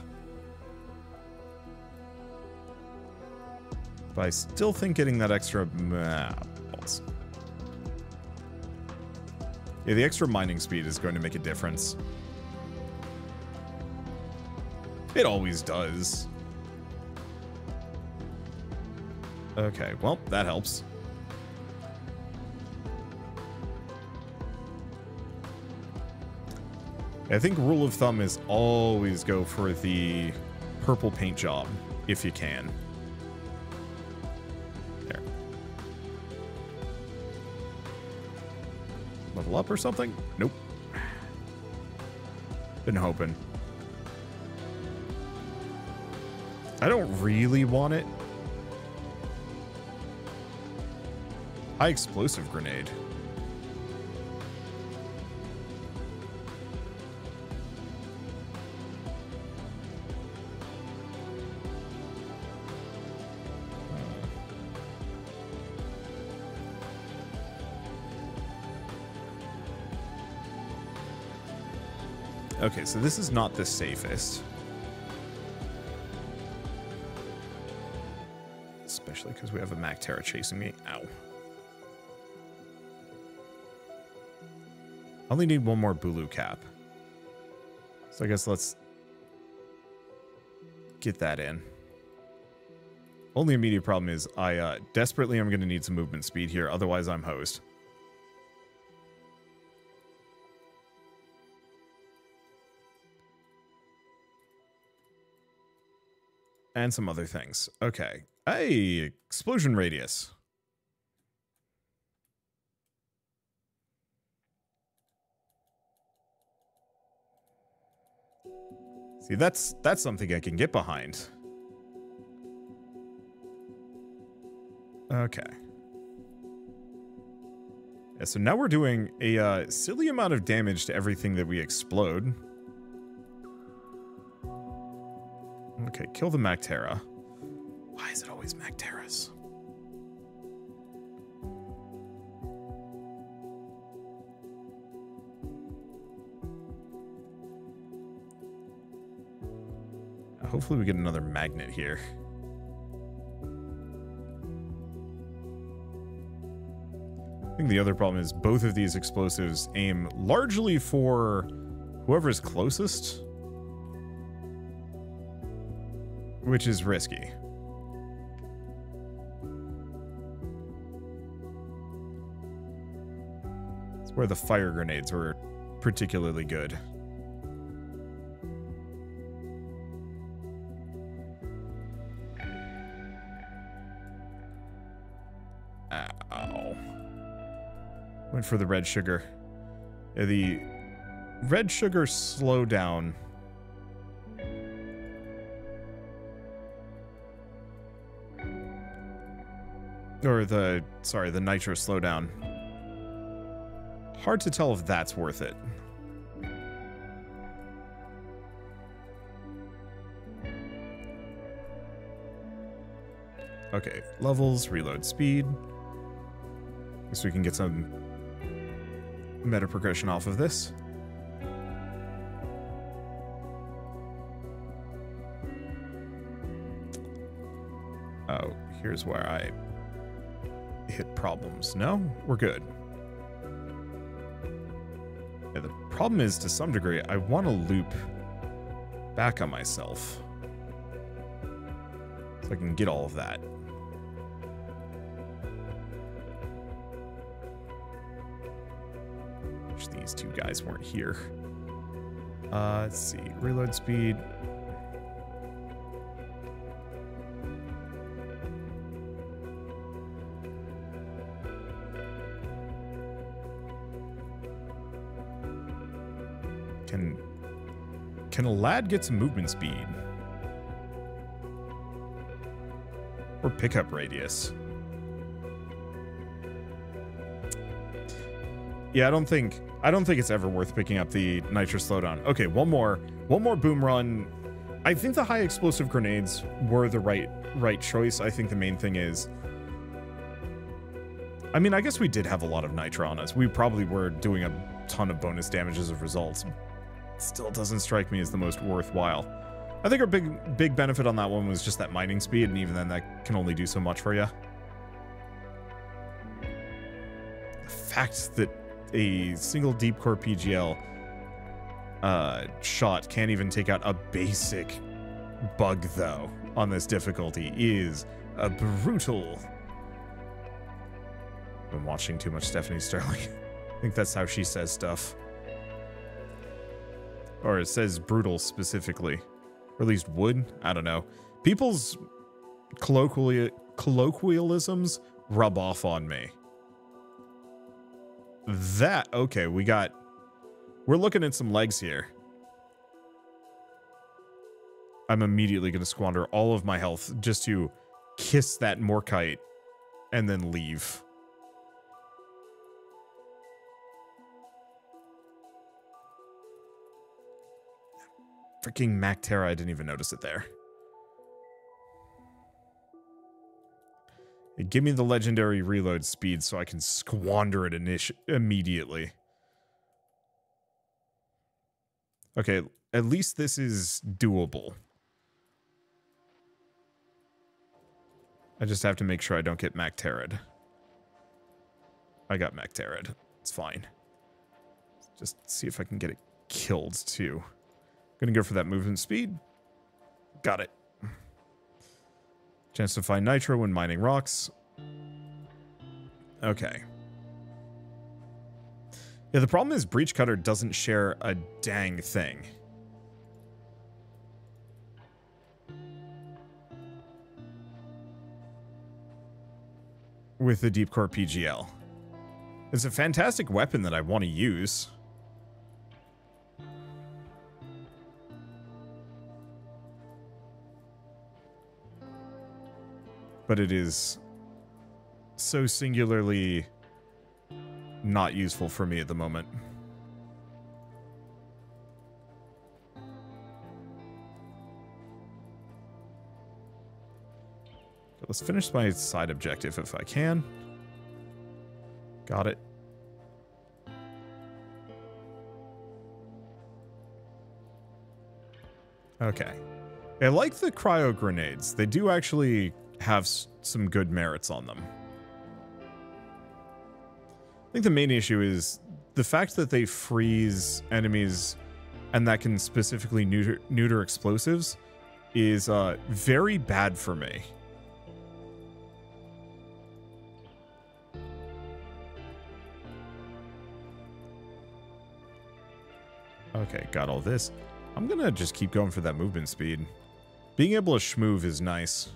But I still think getting that extra... balls. Yeah, the extra mining speed is going to make a difference. It always does. Okay, well, that helps. I think rule of thumb is always go for the purple paint job, if you can. There. Level up or something? Nope. Been hoping. I don't really want it. High explosive grenade. Okay, so this is not the safest. Especially because we have a Mactera chasing me. Ow. I only need one more Bulu cap. So I guess let's get that in. Only immediate problem is I desperately am going to need some movement speed here. Otherwise, I'm hosed. And some other things. Okay. Hey, explosion radius. See, that's something I can get behind. Okay. Yeah, so now we're doing a silly amount of damage to everything that we explode. Okay, kill the Mactera. Why is it always Macteras? Hopefully we get another magnet here. I think the other problem is both of these explosives aim largely for whoever's closest, which is risky. It's where the fire grenades were particularly good. Ow. Went for the red sugar. Yeah, the red sugar slowdown. Or the nitro slowdown. Hard to tell if that's worth it. Okay, levels, reload speed. Guess we can get some meta progression off of this. Oh, here's where I hit problems. No, we're good. Yeah, the problem is, to some degree, I want to loop back on myself so I can get all of that. Wish these two guys weren't here. Let's see, reload speed. Can a lad get some movement speed? Or pickup radius? Yeah, I don't think it's ever worth picking up the nitro slowdown. Okay, one more boom run. I think the high explosive grenades were the right choice. I think the main thing is I mean, I guess we did have a lot of nitro on us. We probably were doing a ton of bonus damage as a result. Still doesn't strike me as the most worthwhile. I think our big benefit on that one was just that mining speed, and even then that can only do so much for you. The fact that a single deep core PGL shot can't even take out a basic bug, though, on this difficulty is a brutal. I've been watching too much Stephanie Sterling. I think that's how she says stuff. Or it says brutal specifically. Or at least would. I don't know. People's colloquialisms rub off on me. Okay, we're looking at some legs here. I'm immediately going to squander all of my health just to kiss that Morkite and then leave. Freaking Mactera, I didn't even notice it there. Hey, give me the legendary reload speed so I can squander it immediately. Okay, at least this is doable. I just have to make sure I don't get Mactera'd. I got Mactera'd. It's fine. Just see if I can get it killed, too. Gonna go for that movement speed. Got it. Chance to find nitro when mining rocks. Okay. Yeah, the problem is Breach Cutter doesn't share a dang thing. With the Deep Core PGL. It's a fantastic weapon that I want to use. But it is so singularly not useful for me at the moment. Let's finish my side objective if I can. Got it. Okay. I like the cryo grenades. They do actually have some good merits on them. I think the main issue is the fact that they freeze enemies and that can specifically neuter explosives is very bad for me. Okay, got all this. I'm gonna just keep going for that movement speed. Being able to schmoove is nice.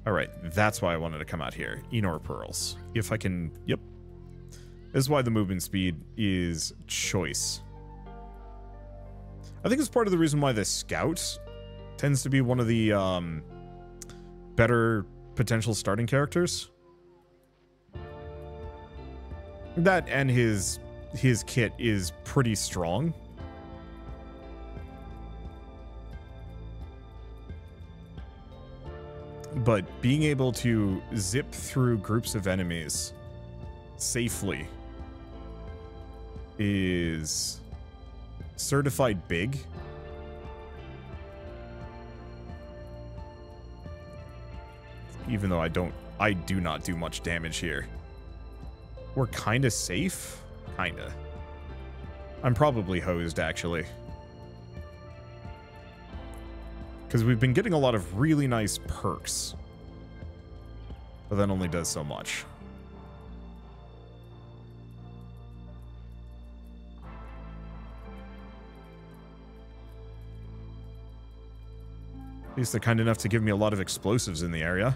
Alright, that's why I wanted to come out here. Enor Pearls. If I can... Yep. This is why the movement speed is choice. I think it's part of the reason why the Scout tends to be one of the better potential starting characters. That and his kit is pretty strong. But being able to zip through groups of enemies safely is certified big. Even though I do not do much damage here. We're kind of safe. Kinda. I'm probably hosed, actually. Because we've been getting a lot of really nice perks. But that only does so much. At least they're kind enough to give me a lot of explosives in the area.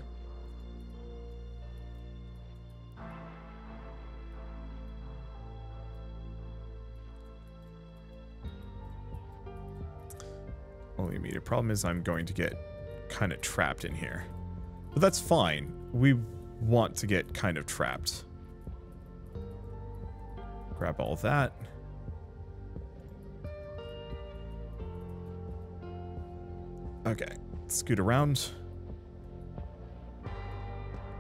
Only immediate problem is I'm going to get kind of trapped in here. But that's fine. We want to get kind of trapped. Grab all that. Okay, scoot around.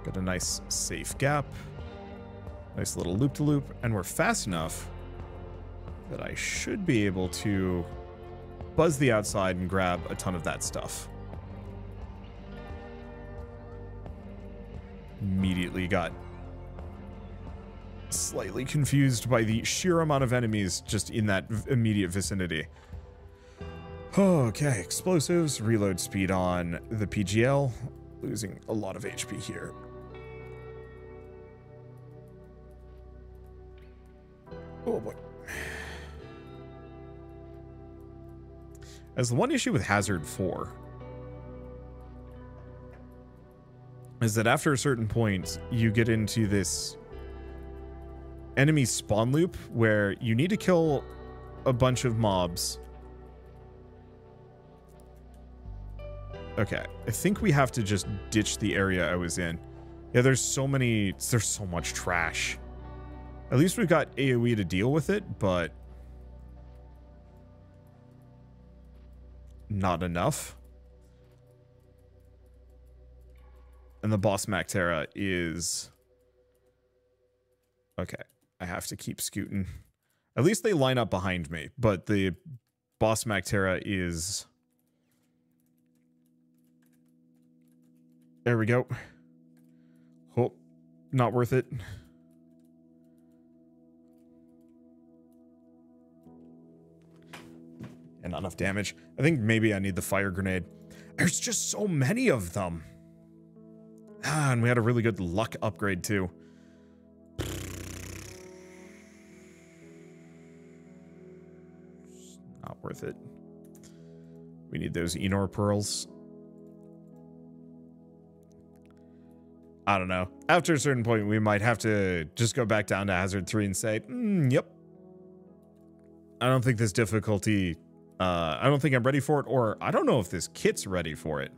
Got a nice safe gap. Nice little loop-to-loop. And we're fast enough that I should be able to buzz the outside and grab a ton of that stuff. Immediately got slightly confused by the sheer amount of enemies just in that immediate vicinity. Okay, explosives, reload speed on the PGL. Losing a lot of HP here. Oh boy. As the one issue with Hazard 4 is that after a certain point, you get into this enemy spawn loop where you need to kill a bunch of mobs. Okay, I think we have to just ditch the area I was in. Yeah, there's so much trash. At least we've got AoE to deal with it, but not enough. And the boss Mactera is... Okay, I have to keep scooting. At least they line up behind me, but the boss Mactera is... There we go. Oh, not worth it. And not enough damage. I think maybe I need the fire grenade. There's just so many of them. Ah, and we had a really good luck upgrade too. Not worth it. We need those Enor pearls. I don't know. After a certain point, we might have to just go back down to Hazard 3 and say, yep. I don't think this difficulty... I don't think I'm ready for it, or I don't know if this kit's ready for it.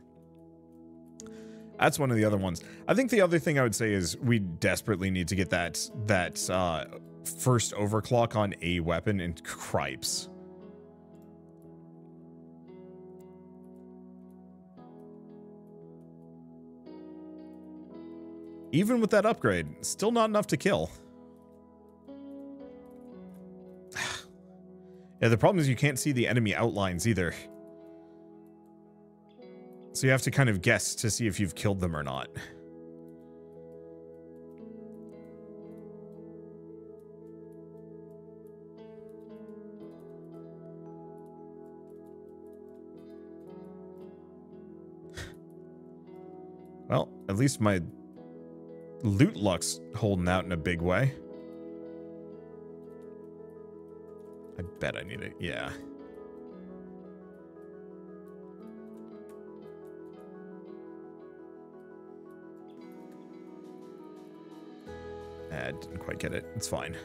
That's one of the other ones. I think the other thing I would say is we desperately need to get that first overclock on a weapon in Cripes. Even with that upgrade, still not enough to kill. Yeah, the problem is you can't see the enemy outlines either. So you have to kind of guess to see if you've killed them or not. Well, at least my loot luck's holding out in a big way. I bet I need it. Yeah. I didn't quite get it. It's fine.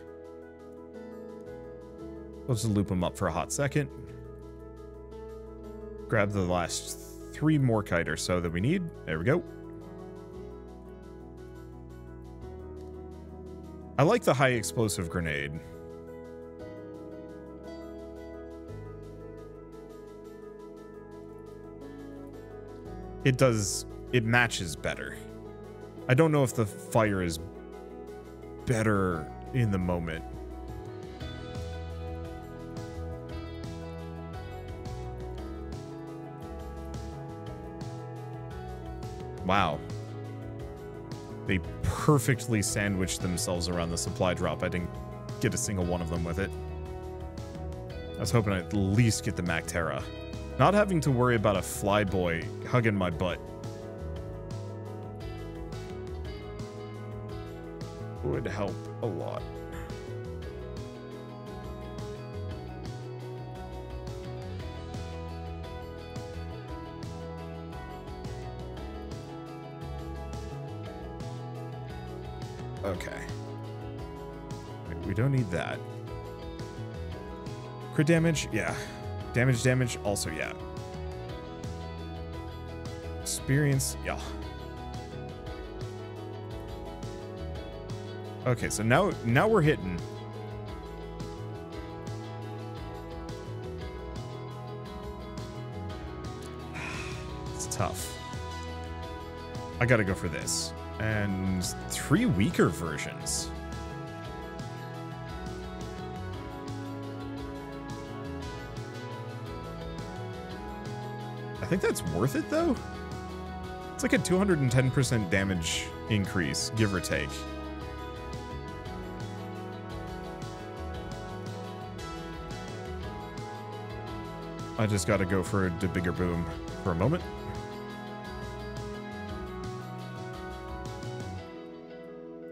Let's just loop them up for a hot second. Grab the last 3 Morkite or so that we need. There we go. I like the high explosive grenade. It matches better. I don't know if the fire is better in the moment. Wow. They perfectly sandwiched themselves around the supply drop. I didn't get a single one of them with it. I was hoping I'd at least get the Mactera. Not having to worry about a flyboy hugging my butt would help a lot. Okay. We don't need that. Crit damage? Yeah. Damage, also, yeah. Experience, yeah. Okay, so now we're hitting. It's tough. I gotta go for this. And 3 weaker versions. I think that's worth it, though. It's like a 210% damage increase, give or take. I just gotta go for the bigger boom for a moment.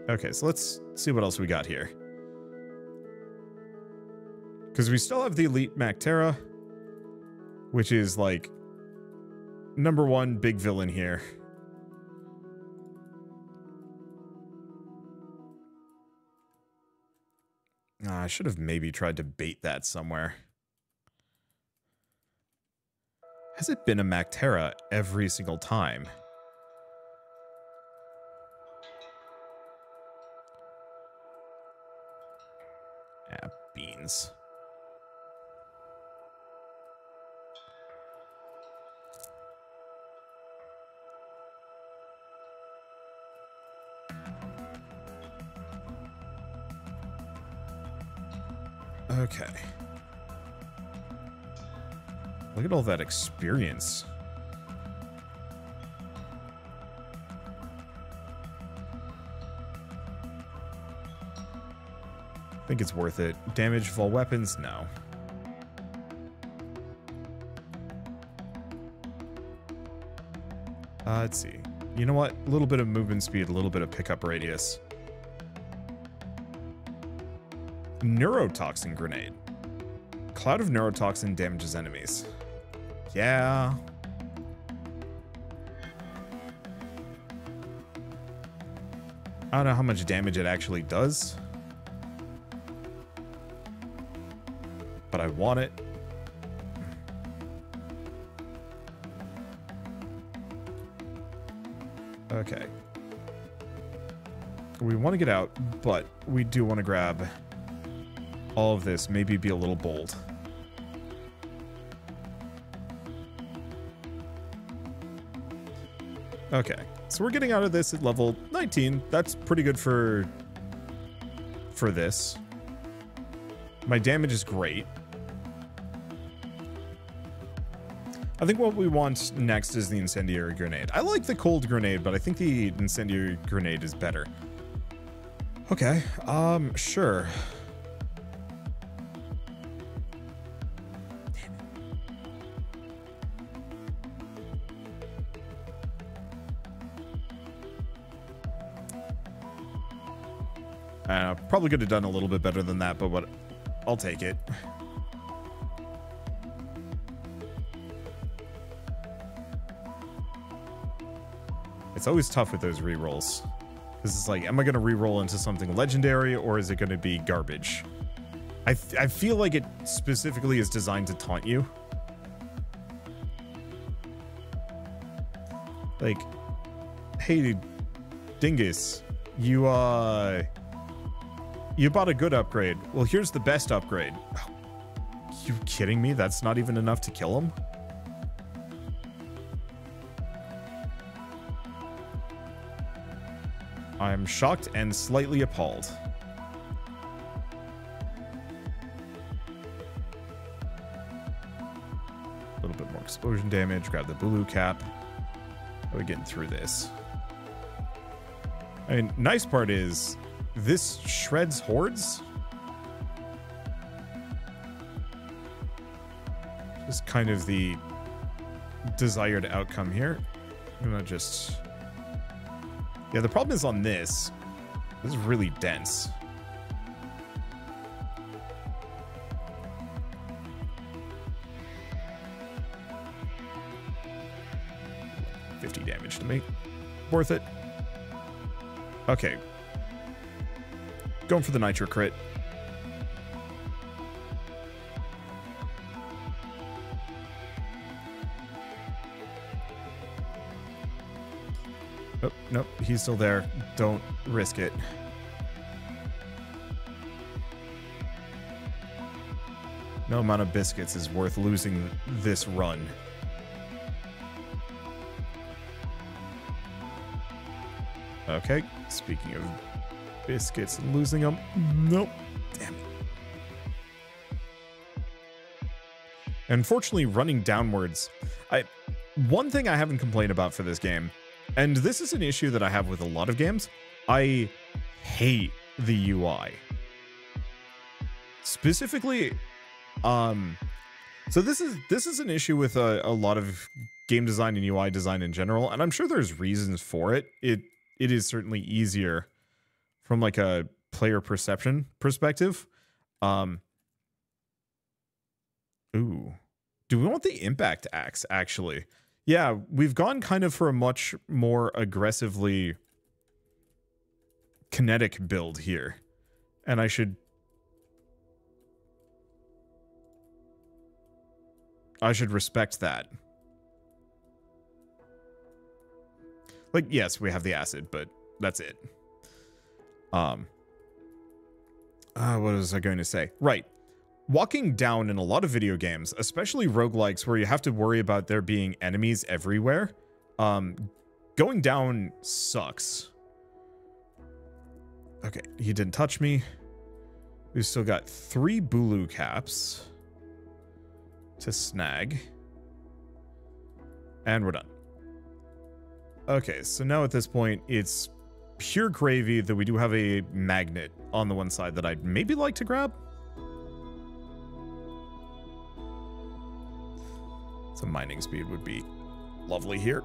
Okay, so let's see what else we got here. Because we still have the Elite Mactera, which is like #1 big villain here. I should have maybe tried to bait that somewhere. Has it been a Mactera every single time? Ah, beans. Okay. Look at all that experience. I think it's worth it. Damage of all weapons? No. Let's see. You know what? A little bit of movement speed, a little bit of pickup radius. Neurotoxin grenade. Cloud of neurotoxin damages enemies. Yeah. I don't know how much damage it actually does, but I want it. Okay. We want to get out, but we do want to grab all of this. Maybe be a little bold. Okay, so we're getting out of this at level 19. That's pretty good for this. My damage is great. I think what we want next is the incendiary grenade. I like the cold grenade, but I think the incendiary grenade is better. Okay, sure. Probably could have done a little bit better than that, but I'll take it. It's always tough with those rerolls. This is like, am I going to reroll into something legendary, or is it going to be garbage? I feel like it specifically is designed to taunt you. Like, hey, dingus, you bought a good upgrade. Well, here's the best upgrade. Oh, you kidding me? That's not even enough to kill him? I'm shocked and slightly appalled. A little bit more explosion damage. Grab the Bulu cap. How are we getting through this? I mean, nice part is this shreds hordes. Just kind of the desired outcome here. I'm gonna just... Yeah, the problem is on this. This is really dense. $50 damage to me. Worth it. Okay. Going for the nitro crit. Oh, nope, he's still there. Don't risk it. No amount of biscuits is worth losing this run. Okay, speaking of biscuits and losing them. Nope. Damn it. Unfortunately, running downwards. One thing I haven't complained about for this game, and this is an issue that I have with a lot of games, I hate the UI. Specifically, so this is an issue with a lot of game design and UI design in general, and I'm sure there's reasons for it. It is certainly easier from like a player perception perspective. Ooh. Do we want the impact axe, actually? Yeah, we've gone kind of for a much more aggressively kinetic build here. And I should respect that. Like, yes, we have the acid, but that's it. What was I going to say? Right. Walking down in a lot of video games, especially roguelikes where you have to worry about there being enemies everywhere, going down sucks. Okay, he didn't touch me. We've still got 3 Bulu caps to snag. And we're done. Okay, so now at this point, it's pure gravy that we do have a magnet on the one side that I'd maybe like to grab. Some mining speed would be lovely here.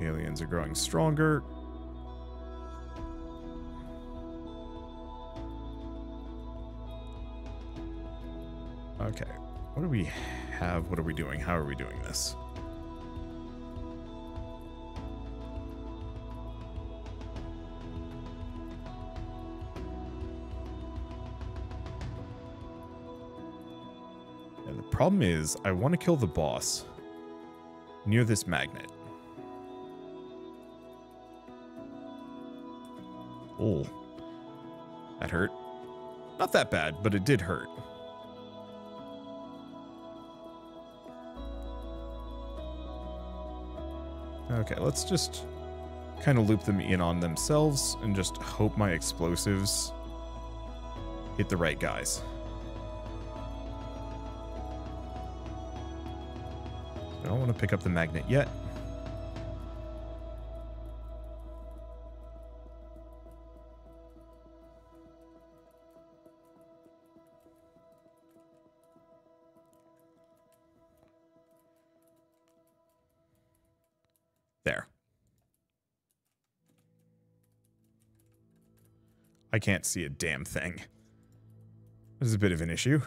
Aliens are growing stronger. Okay, what do we have? What are we doing? How are we doing this? And the problem is, I want to kill the boss near this magnet. Oh, that hurt. Not that bad, but it did hurt. Okay, let's just kind of loop them in on themselves and just hope my explosives hit the right guys. I don't want to pick up the magnet yet. There. I can't see a damn thing. This is a bit of an issue.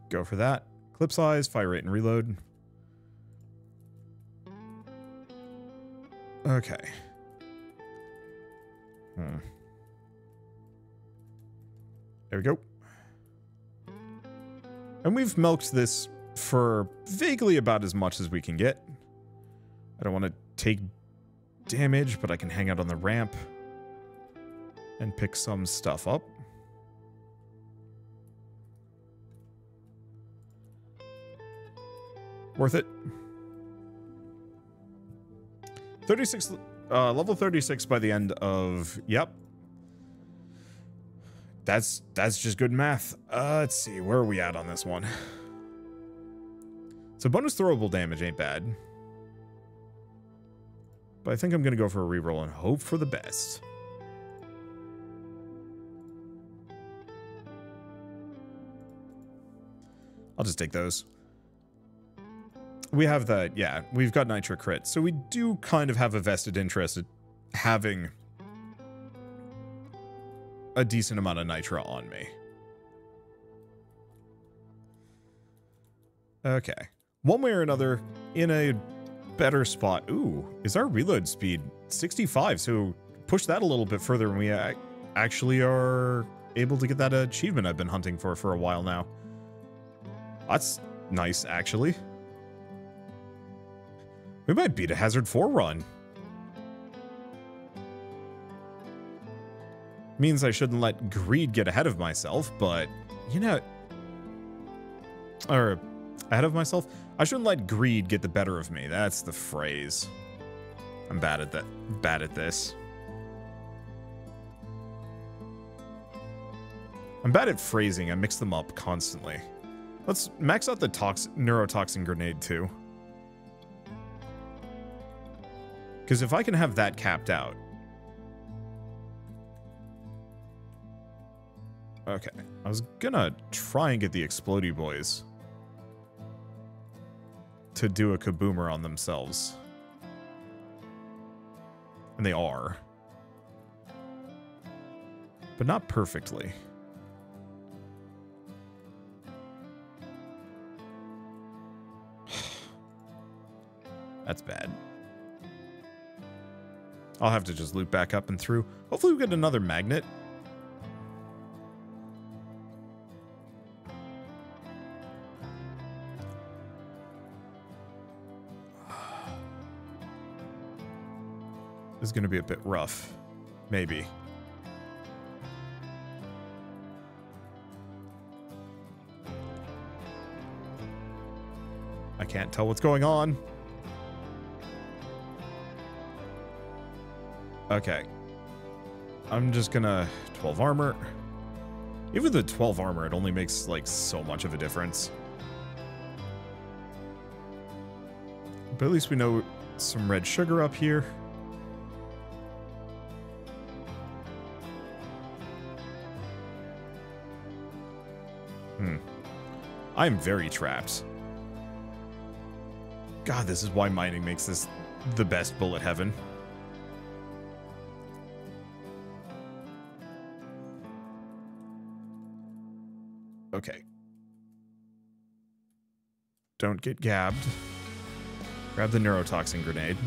Go for that. Clip size, fire rate, and reload. Okay. There we go. And we've milked this for vaguely about as much as we can get. I don't want to take damage, but I can hang out on the ramp and pick some stuff up. Worth it. 36, level 36 by the end of, yep. That's just good math. Let's see, where are we at on this one? So bonus throwable damage ain't bad. But I think I'm going to go for a reroll and hope for the best. I'll just take those. We have the, yeah, we've got Nitro crit. So we do kind of have a vested interest in having a decent amount of Nitro on me. Okay. One way or another, in a better spot. Ooh, is our reload speed 65? So push that a little bit further and we actually are able to get that achievement I've been hunting for a while now. That's nice, actually. We might beat a Hazard 4 run. Means I shouldn't let greed get ahead of myself, but, you know... Or, ahead of myself? I shouldn't let greed get the better of me. That's the phrase. I'm bad at that. Bad at this. I'm bad at phrasing. I mix them up constantly. Let's max out the neurotoxin grenade too. Because if I can have that capped out. Okay. I was gonna try and get the explodey boys to do a kaboomer on themselves. And they are. But not perfectly. That's bad. I'll have to just loop back up and through. Hopefully we get another magnet. This is going to be a bit rough. Maybe. I can't tell what's going on. Okay. I'm just gonna 12 armor. Even the 12 armor, it only makes like so much of a difference. But at least we know some red sugar up here. I'm very trapped. God, this is why mining makes this the best bullet heaven. Okay. Don't get gabbed. Grab the neurotoxin grenade.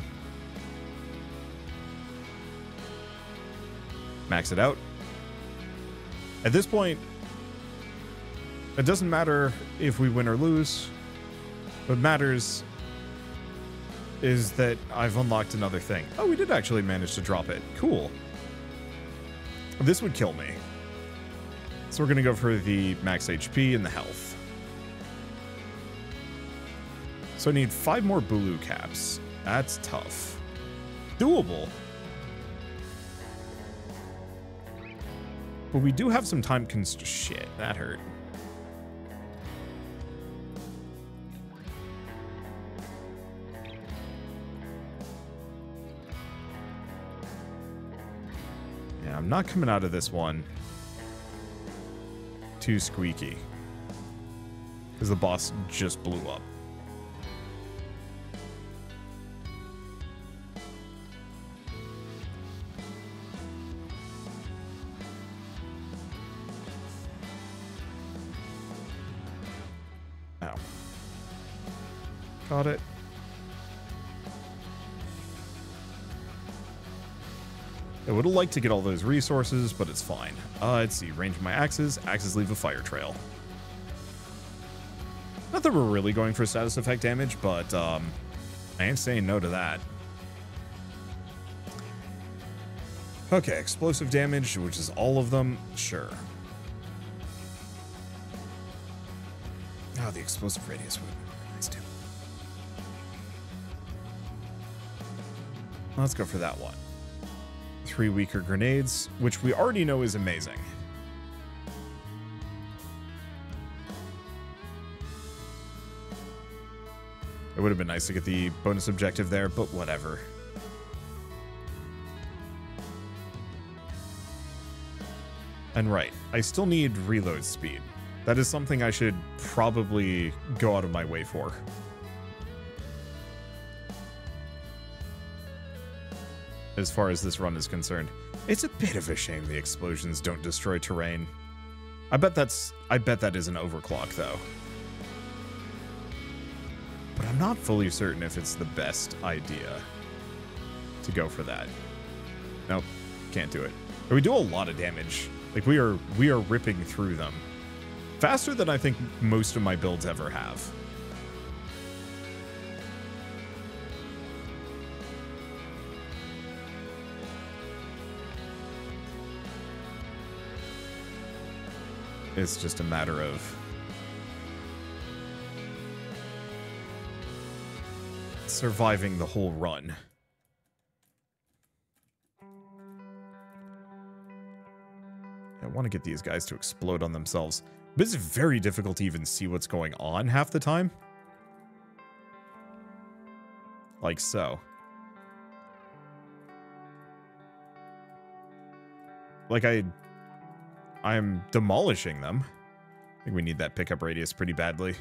Max it out. At this point, it doesn't matter if we win or lose. What matters is that I've unlocked another thing. Oh, we did actually manage to drop it. Cool. This would kill me. So we're going to go for the max HP and the health. So I need 5 more Bulu caps. That's tough. Doable. But we do have some time shit, that hurt. Yeah, I'm not coming out of this one too squeaky. Because the boss just blew up. Ow. Got it. I would have liked to get all those resources, but it's fine. Let's see. Range of my axes. Axes leave a fire trail. Not that we're really going for status effect damage, but I ain't saying no to that. Okay, explosive damage, which is all of them. Sure. Oh, the explosive radius would be nice too. Let's go for that one. 3 weaker grenades, which we already know is amazing. It would have been nice to get the bonus objective there, but whatever. And right, I still need reload speed. That is something I should probably go out of my way for. As far as this run is concerned. It's a bit of a shame the explosions don't destroy terrain. I bet that is an overclock though. But I'm not fully certain if it's the best idea to go for that. Nope, can't do it. But we do a lot of damage. Like we are ripping through them. Faster than I think most of my builds ever have. It's just a matter of surviving the whole run. I want to get these guys to explode on themselves. But it's very difficult to even see what's going on half the time. Like so. Like I'm demolishing them. I think we need that pickup radius pretty badly.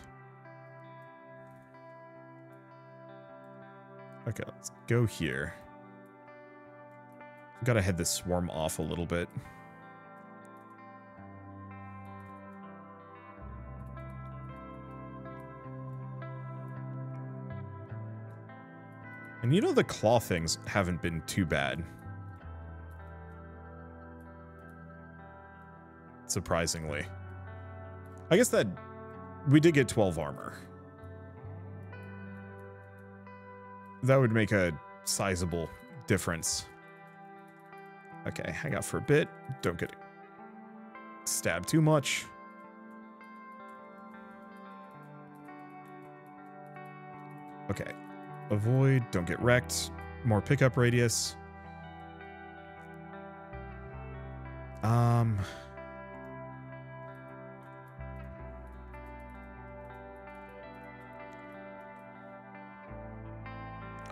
Okay, let's go here. Gotta head this swarm off a little bit. And you know, the claw things haven't been too bad. Surprisingly. I guess that we did get 12 armor. That would make a sizable difference. Okay, hang out for a bit. Don't get stabbed too much. Okay. Avoid, don't get wrecked. More pickup radius.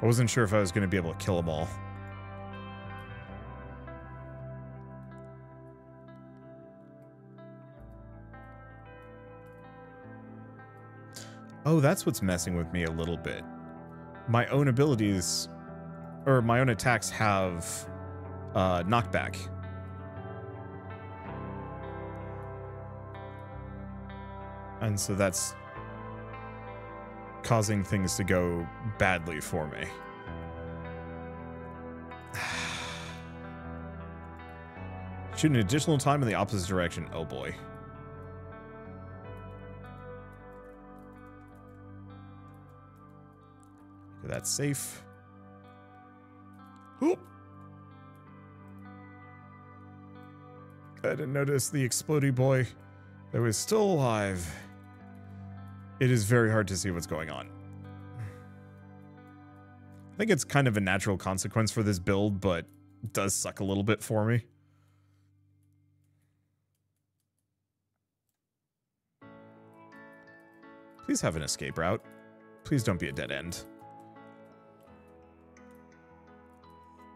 I wasn't sure if I was going to be able to kill them all. Oh, that's what's messing with me a little bit. My own abilities, or my own attacks have knockback. And so that's causing things to go badly for me. Shoot an additional time in the opposite direction. Oh boy. Okay, that's safe. Oop. I didn't notice the explodey boy that was still alive. It is very hard to see what's going on. I think it's kind of a natural consequence for this build, but it does suck a little bit for me. Please have an escape route. Please don't be a dead end.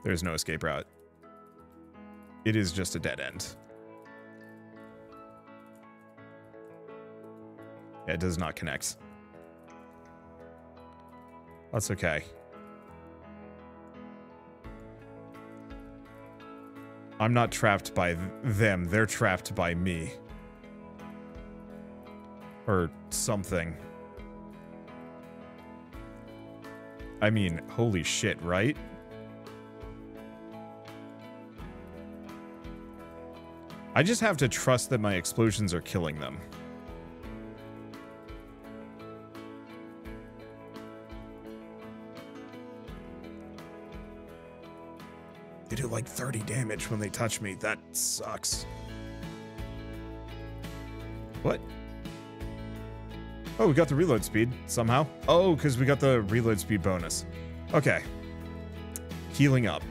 There's no escape route. It is just a dead end. Yeah, it does not connect. That's okay. I'm not trapped by them. They're trapped by me. Or something. I mean, holy shit, right? I just have to trust that my explosions are killing them. They do like 30 damage when they touch me. That sucks. What? Oh, we got the reload speed somehow. Oh, because we got the reload speed bonus. Okay. Healing up.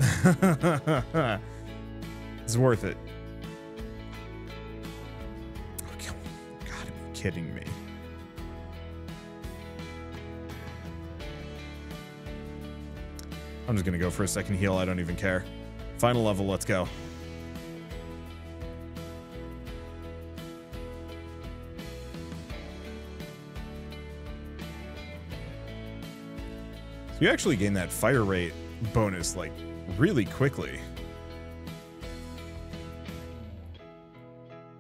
It's worth it. Okay. You gotta be kidding me. I'm just gonna go for a second heal. I don't even care. Final level, let's go. So you actually gain that fire rate bonus, like, really quickly.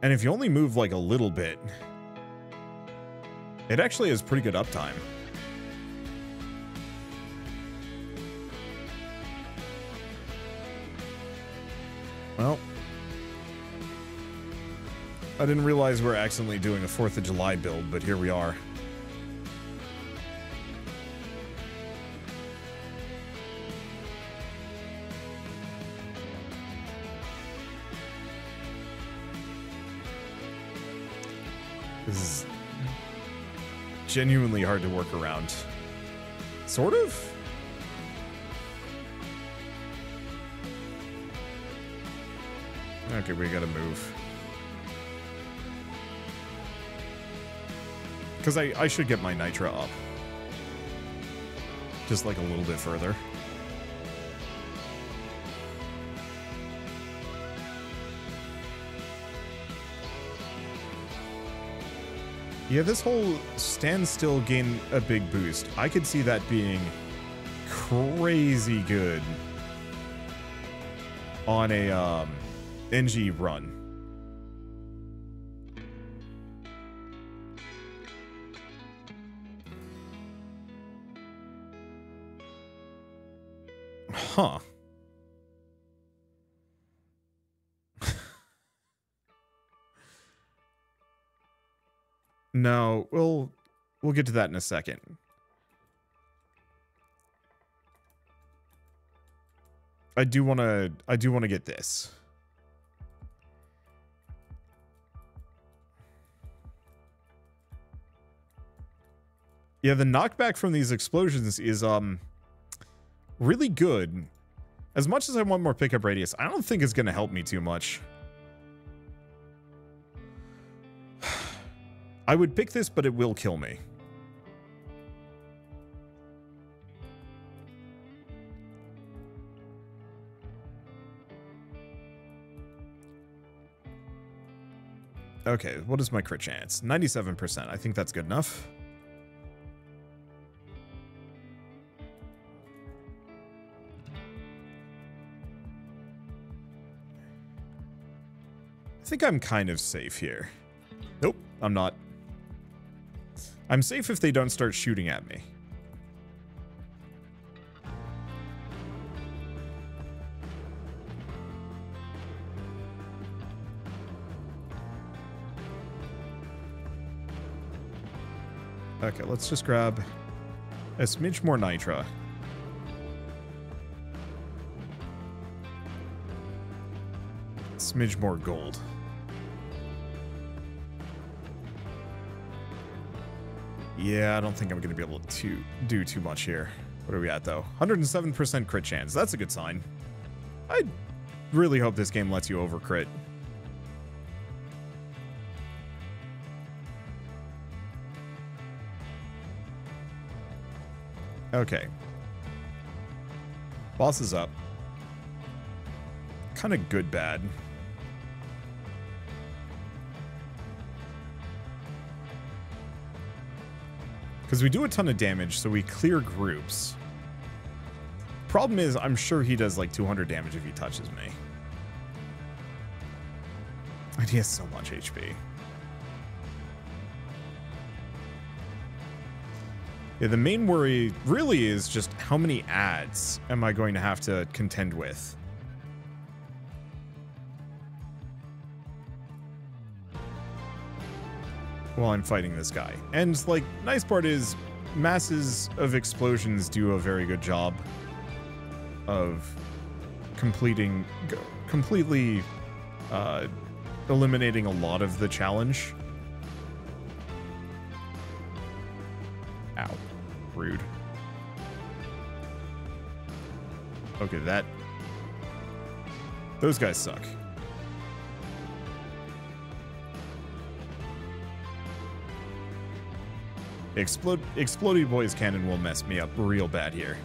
And if you only move, like, a little bit, it actually has pretty good uptime. Well, I didn't realize we're accidentally doing a 4th of July build, but here we are. genuinely hard to work around. Sort of? Okay, we gotta move. Because I should get my Nitra up. Just like a little bit further. Yeah, this whole standstill gain a big boost. I could see that being crazy good on a NG run. Huh. No, we'll get to that in a second. I do want to get this. Yeah, the knockback from these explosions is really good. As much as I want more pickup radius, I don't think it's going to help me too much. I would pick this, but it will kill me. Okay, what is my crit chance? 97%. I think that's good enough. I think I'm kind of safe here. Nope, I'm not. I'm safe if they don't start shooting at me. Okay, let's just grab a smidge more Nitra. Smidge more gold. Yeah, I don't think I'm going to be able to do too much here. What are we at, though? 107% crit chance. That's a good sign. I really hope this game lets you over-crit. Okay. Boss is up. Kind of good, bad. Because we do a ton of damage, so we clear groups. Problem is, I'm sure he does like 200 damage if he touches me. And he has so much HP. Yeah, the main worry really is just how many ads am I going to have to contend with? While I'm fighting this guy. And, like, nice part is masses of explosions do a very good job of completely eliminating a lot of the challenge. Ow. Rude. Okay, those guys suck. Explodey Boy's cannon will mess me up real bad here.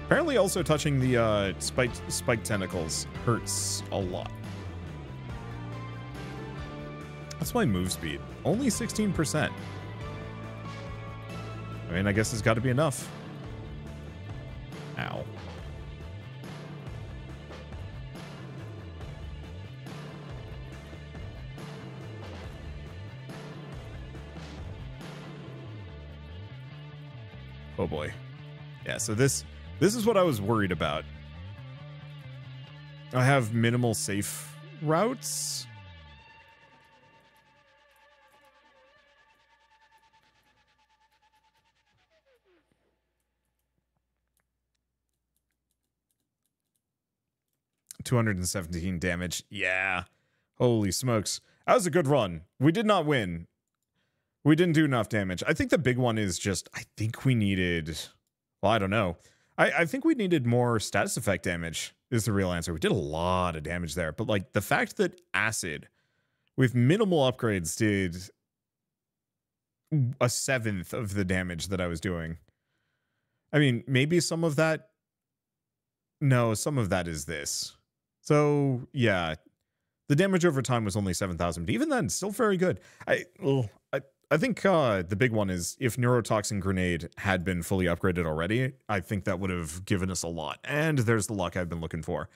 Apparently also touching the spiked tentacles hurts a lot. That's my move speed. Only 16%. I mean, I guess it's got to be enough. Ow. Oh boy. Yeah, so this is what I was worried about. I have minimal safe routes. 217 damage. Yeah. Holy smokes. That was a good run. We did not win. We didn't do enough damage. I think the big one is just, I think we needed, well, I don't know. I think we needed more status effect damage is the real answer. We did a lot of damage there, but like the fact that acid with minimal upgrades did a 1/7 of the damage that I was doing. I mean, maybe some of that, no, some of that is this. So yeah, the damage over time was only 7,000, but even then, still very good. I think the big one is if Neurotoxin Grenade had been fully upgraded already, I think that would have given us a lot. And there's the luck I've been looking for.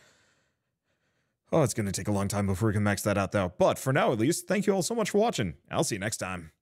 Oh, it's going to take a long time before we can max that out, though. But for now, at least, thank you all so much for watching. I'll see you next time.